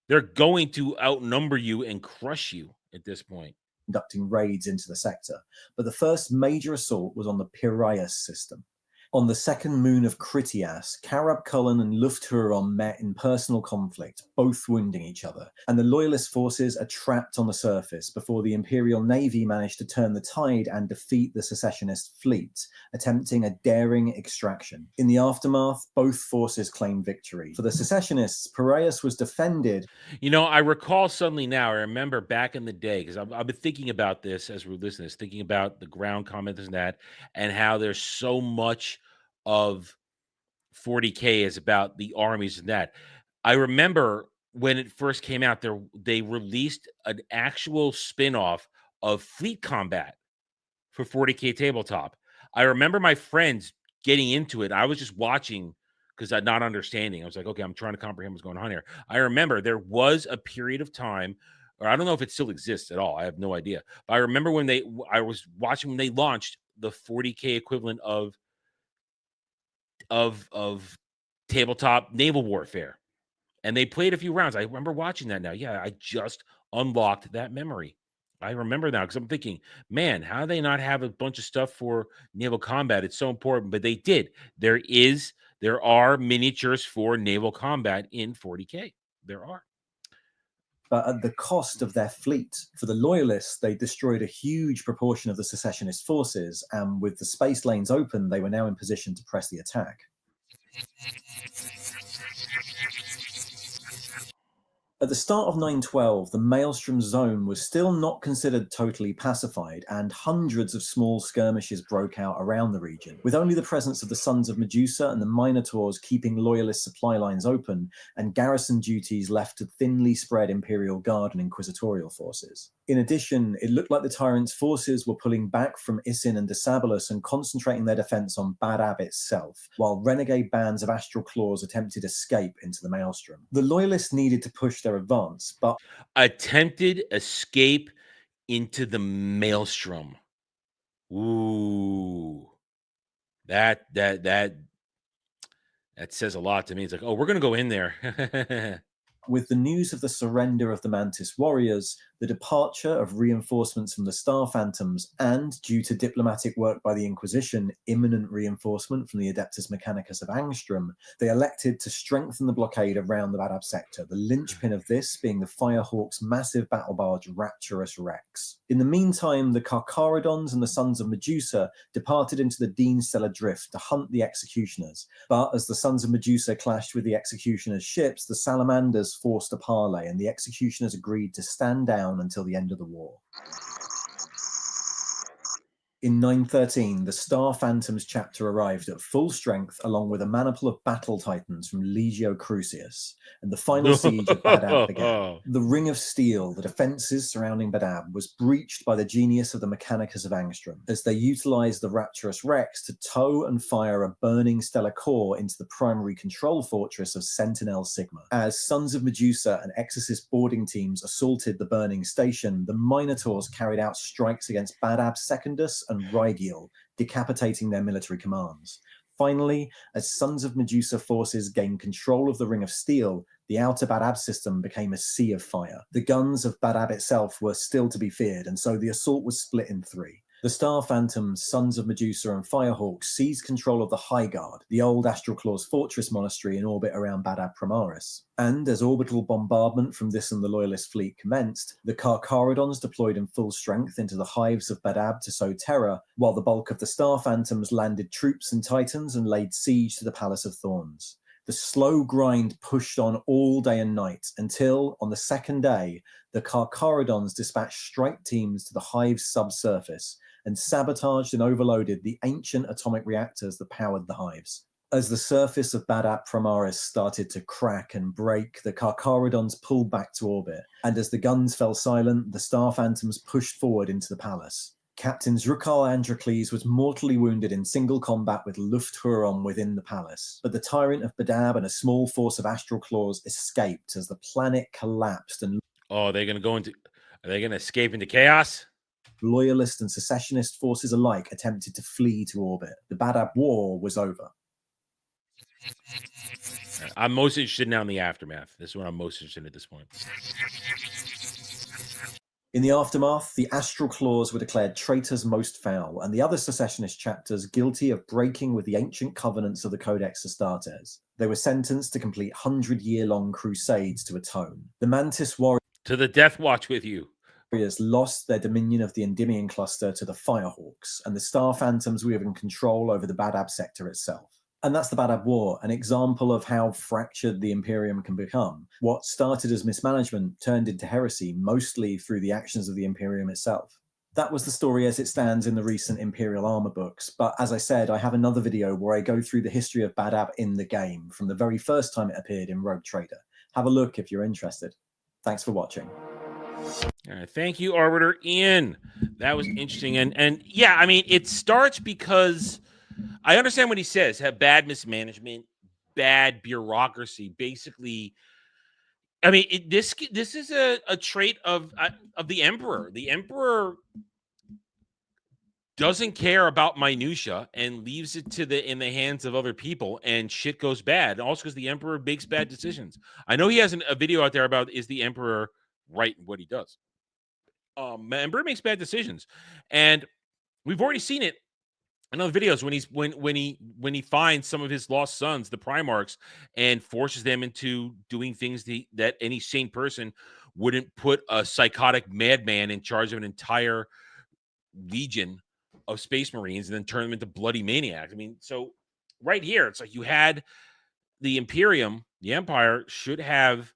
They're going to outnumber you and crush you at this point. Conducting raids into the sector, but the first major assault was on the Piraeus system. On the second moon of Critias, Karab Cullen and Lufthuron met in personal conflict, both wounding each other, and the Loyalist forces are trapped on the surface before the Imperial Navy managed to turn the tide and defeat the secessionist fleet, attempting a daring extraction. In the aftermath, both forces claimed victory. For the secessionists, Piraeus was defended. You know, I recall suddenly now, I remember back in the day, because I've been thinking about this as we're listening, thinking about the ground comment and that, and how there's so much of 40K is about the armies and that. I remember when it first came out, they released an actual spin-off of Fleet Combat for 40K tabletop. I remember my friends getting into it. I was just watching because I'm not understanding. I was like, okay, I'm trying to comprehend what's going on here. I remember there was a period of time, or I don't know if it still exists at all. I have no idea. But I remember I was watching when they launched the 40K equivalent of tabletop naval warfare, and they played a few rounds. I remember watching that now. Yeah, I just unlocked that memory. I remember now because I'm thinking, man, how do they not have a bunch of stuff for naval combat? It's so important, but they did. There are miniatures for naval combat in 40K. There are. But at the cost of their fleet. For the Loyalists, they destroyed a huge proportion of the secessionist forces, and with the space lanes open, they were now in position to press the attack. At the start of 912, the Maelstrom Zone was still not considered totally pacified, and hundreds of small skirmishes broke out around the region, with only the presence of the Sons of Medusa and the Minotaurs keeping loyalist supply lines open, and garrison duties left to thinly spread Imperial Guard and Inquisitorial forces. In addition, it looked like the Tyrant's forces were pulling back from Isin and Dessabolus and concentrating their defense on Badab itself, while renegade bands of Astral Claws attempted escape into the Maelstrom. The Loyalists needed to push their advance, but Attempted escape into the Maelstrom. Ooh. That says a lot to me. It's like, oh, we're going to go in there. with the news of the surrender of the Mantis warriors, the departure of reinforcements from the Star Phantoms, and, due to diplomatic work by the Inquisition, imminent reinforcement from the Adeptus Mechanicus of Angstrom, they elected to strengthen the blockade around the Badab sector, the linchpin of this being the Firehawk's massive battle barge Rapturous Rex. In the meantime, the Carcharodons and the Sons of Medusa departed into the Deanstellar Drift to hunt the Executioners, but as the Sons of Medusa clashed with the Executioners' ships, the Salamanders forced a parley, and the Executioners agreed to stand down until the end of the war. In 913, the Star Phantoms chapter arrived at full strength along with a maniple of battle titans from Legio Crucius, and the final siege of Badab began. The Ring of Steel, the defences surrounding Badab, was breached by the genius of the Mechanicus of Angstrom, as they utilised the Rapturous Rex to tow and fire a burning stellar core into the primary control fortress of Sentinel Sigma. As Sons of Medusa and Exorcist boarding teams assaulted the burning station, the Minotaurs carried out strikes against Badab Secundus and Rygiel, decapitating their military commands. Finally, as Sons of Medusa forces gained control of the Ring of Steel, the outer Badab system became a sea of fire. The guns of Badab itself were still to be feared, and so the assault was split in three. The Star Phantoms, Sons of Medusa, and Firehawk seized control of the High Guard, the old Astral Claws fortress monastery in orbit around Badab Primaris. And as orbital bombardment from this and the Loyalist fleet commenced, the Carcharodons deployed in full strength into the hives of Badab to sow terror, while the bulk of the Star Phantoms landed troops and titans and laid siege to the Palace of Thorns. The slow grind pushed on all day and night until, on the second day, the Carcharodons dispatched strike teams to the hive's subsurface and sabotaged and overloaded the ancient atomic reactors that powered the hives. As the surface of Badab Primaris started to crack and break, the Carcharodons pulled back to orbit, and as the guns fell silent, the Star Phantoms pushed forward into the palace. Captain Zrukal Androcles was mortally wounded in single combat with Lufthuron within the palace, but the Tyrant of Badab and a small force of Astral Claws escaped as the planet collapsed and... Oh, are they going to escape into chaos? Loyalist and secessionist forces alike attempted to flee to orbit. The Badab War was over. I'm most interested now in the aftermath. This is what I'm most interested in at this point. In the aftermath, the Astral Claws were declared traitors most foul, and the other secessionist chapters guilty of breaking with the ancient covenants of the Codex Astartes. They were sentenced to complete 100-year-long crusades to atone. The Mantis warriors... To the death watch with you. Lost their dominion of the Endymion cluster to the Firehawks, and the Star Phantoms were given control over the Badab sector itself. And that's the Badab War, an example of how fractured the Imperium can become. What started as mismanagement turned into heresy, mostly through the actions of the Imperium itself. That was the story as it stands in the recent Imperial Armor books, but as I said, I have another video where I go through the history of Badab in the game, from the very first time it appeared in Rogue Trader. Have a look if you're interested. Thanks for watching. All right, thank you, Arbiter Ian. That was interesting. And yeah, I mean, it starts because I understand what he says, have bad mismanagement, bad bureaucracy. Basically, I mean, this is a trait of the Emperor. The Emperor doesn't care about minutia and leaves it in the hands of other people, and shit goes bad. Also, because the Emperor makes bad decisions. I know he has a video out there about, is the Emperor right in what he does? Emperor makes bad decisions, and we've already seen it in other videos when he finds some of his lost sons, the Primarchs, and forces them into doing things that any sane person wouldn't put a psychotic madman in charge of an entire legion of Space Marines and then turn them into bloody maniacs. I mean, so right here, it's like you had the Imperium, the Empire should have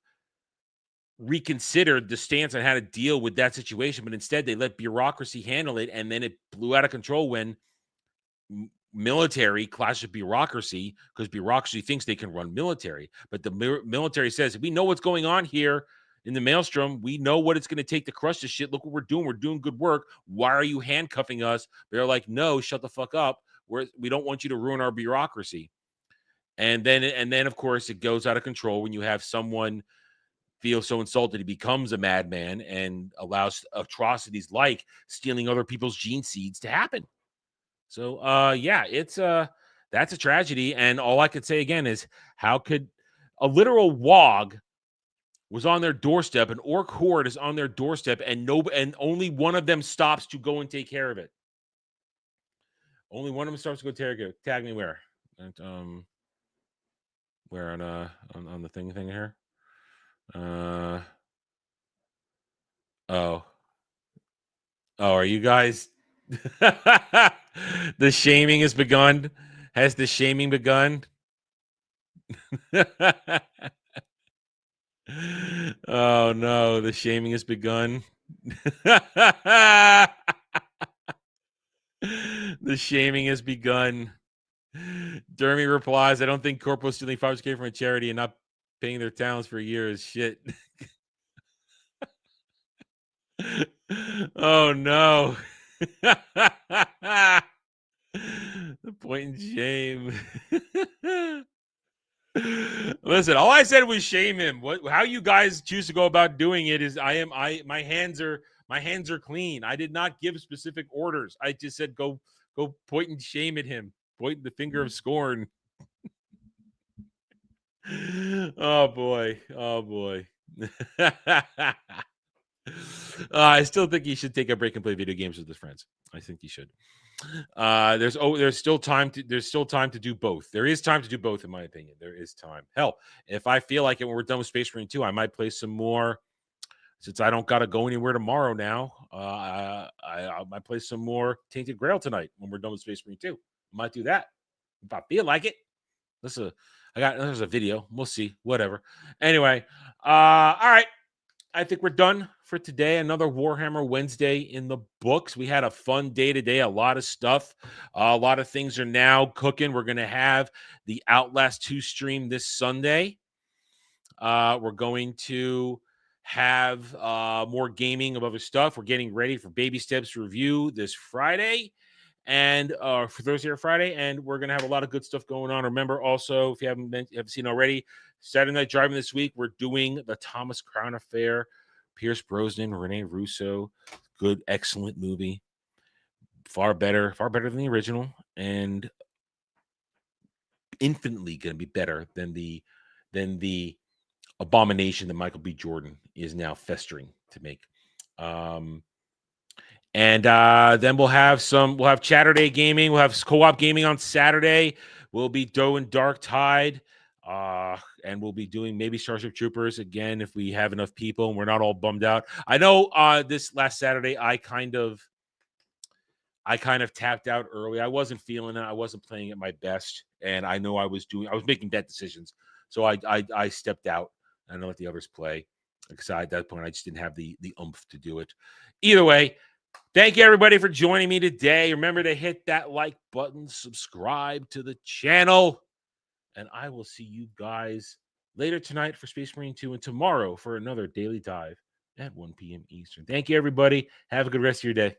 reconsidered the stance on how to deal with that situation, but instead they let bureaucracy handle it, and then it blew out of control when military clashes bureaucracy, because bureaucracy thinks they can run military, but the military says, we know what's going on here in the maelstrom. We know what it's going to take to crush this shit. Look what we're doing. We're doing good work. Why are you handcuffing us? They're like, no, shut the fuck up. We don't want you to ruin our bureaucracy. And then of course it goes out of control when you have someone feel so insulted he becomes a madman and allows atrocities like stealing other people's gene seeds to happen. So yeah, that's a tragedy. And all I could say again is, how could a literal wog was on their doorstep, an orc horde is on their doorstep, and only one of them stops to go and take care of it. Only one of them starts to go take care of it. Tag me where? Where on the thing here? Oh, are you guys? The shaming has begun. Has the shaming begun? Oh no, the shaming has begun. The shaming has begun. Dermy replies, I don't think corporals stealing 500K from a charity and not paying their talents for years. Shit. Oh no. The point in shame. Listen, all I said was shame him. How you guys choose to go about doing it is my hands are clean. I did not give specific orders. I just said go point and shame at him. Point the finger of scorn. Oh boy. I still think he should take a break and play video games with his friends. I think he should. There's still time to do both. There is time to do both, in my opinion. There is time. Hell, if I feel like it when we're done with Space Marine 2, I might play some more. Since I don't gotta go anywhere tomorrow now, I might play some more Tainted Grail tonight when we're done with Space Marine 2. I might do that if I feel like it. There's a video. We'll see. Whatever. Anyway, all right. I think we're done for today. Another Warhammer Wednesday in the books. We had a fun day today. A lot of stuff. A lot of things are now cooking. We're going to have the Outlast 2 stream this Sunday. We're going to have more gaming of other stuff. We're getting ready for Baby Steps review this Friday and for Thursday or Friday. And we're going to have a lot of good stuff going on. Remember also, if you haven't seen already, Saturday Night Driving this week, we're doing the Thomas Crown Affair. Pierce Brosnan, Rene Russo. Good, excellent movie. Far better than the original, and infinitely going to be better than the abomination that Michael B. Jordan is now festering to make. And then we'll have Saturday gaming. We'll have co-op gaming on Saturday. We'll be doing Dark Tide. And we'll be doing maybe Starship Troopers again if we have enough people and we're not all bummed out. I know this last Saturday I kind of tapped out early. I wasn't feeling it. I wasn't playing at my best, and I know I was making bad decisions. So I stepped out and I let the others play. Because at that point I just didn't have the oomph to do it. Either way, thank you everybody for joining me today. Remember to hit that like button, subscribe to the channel. And I will see you guys later tonight for Space Marine 2 and tomorrow for another daily dive at 1 p.m. Eastern. Thank you, everybody. Have a good rest of your day.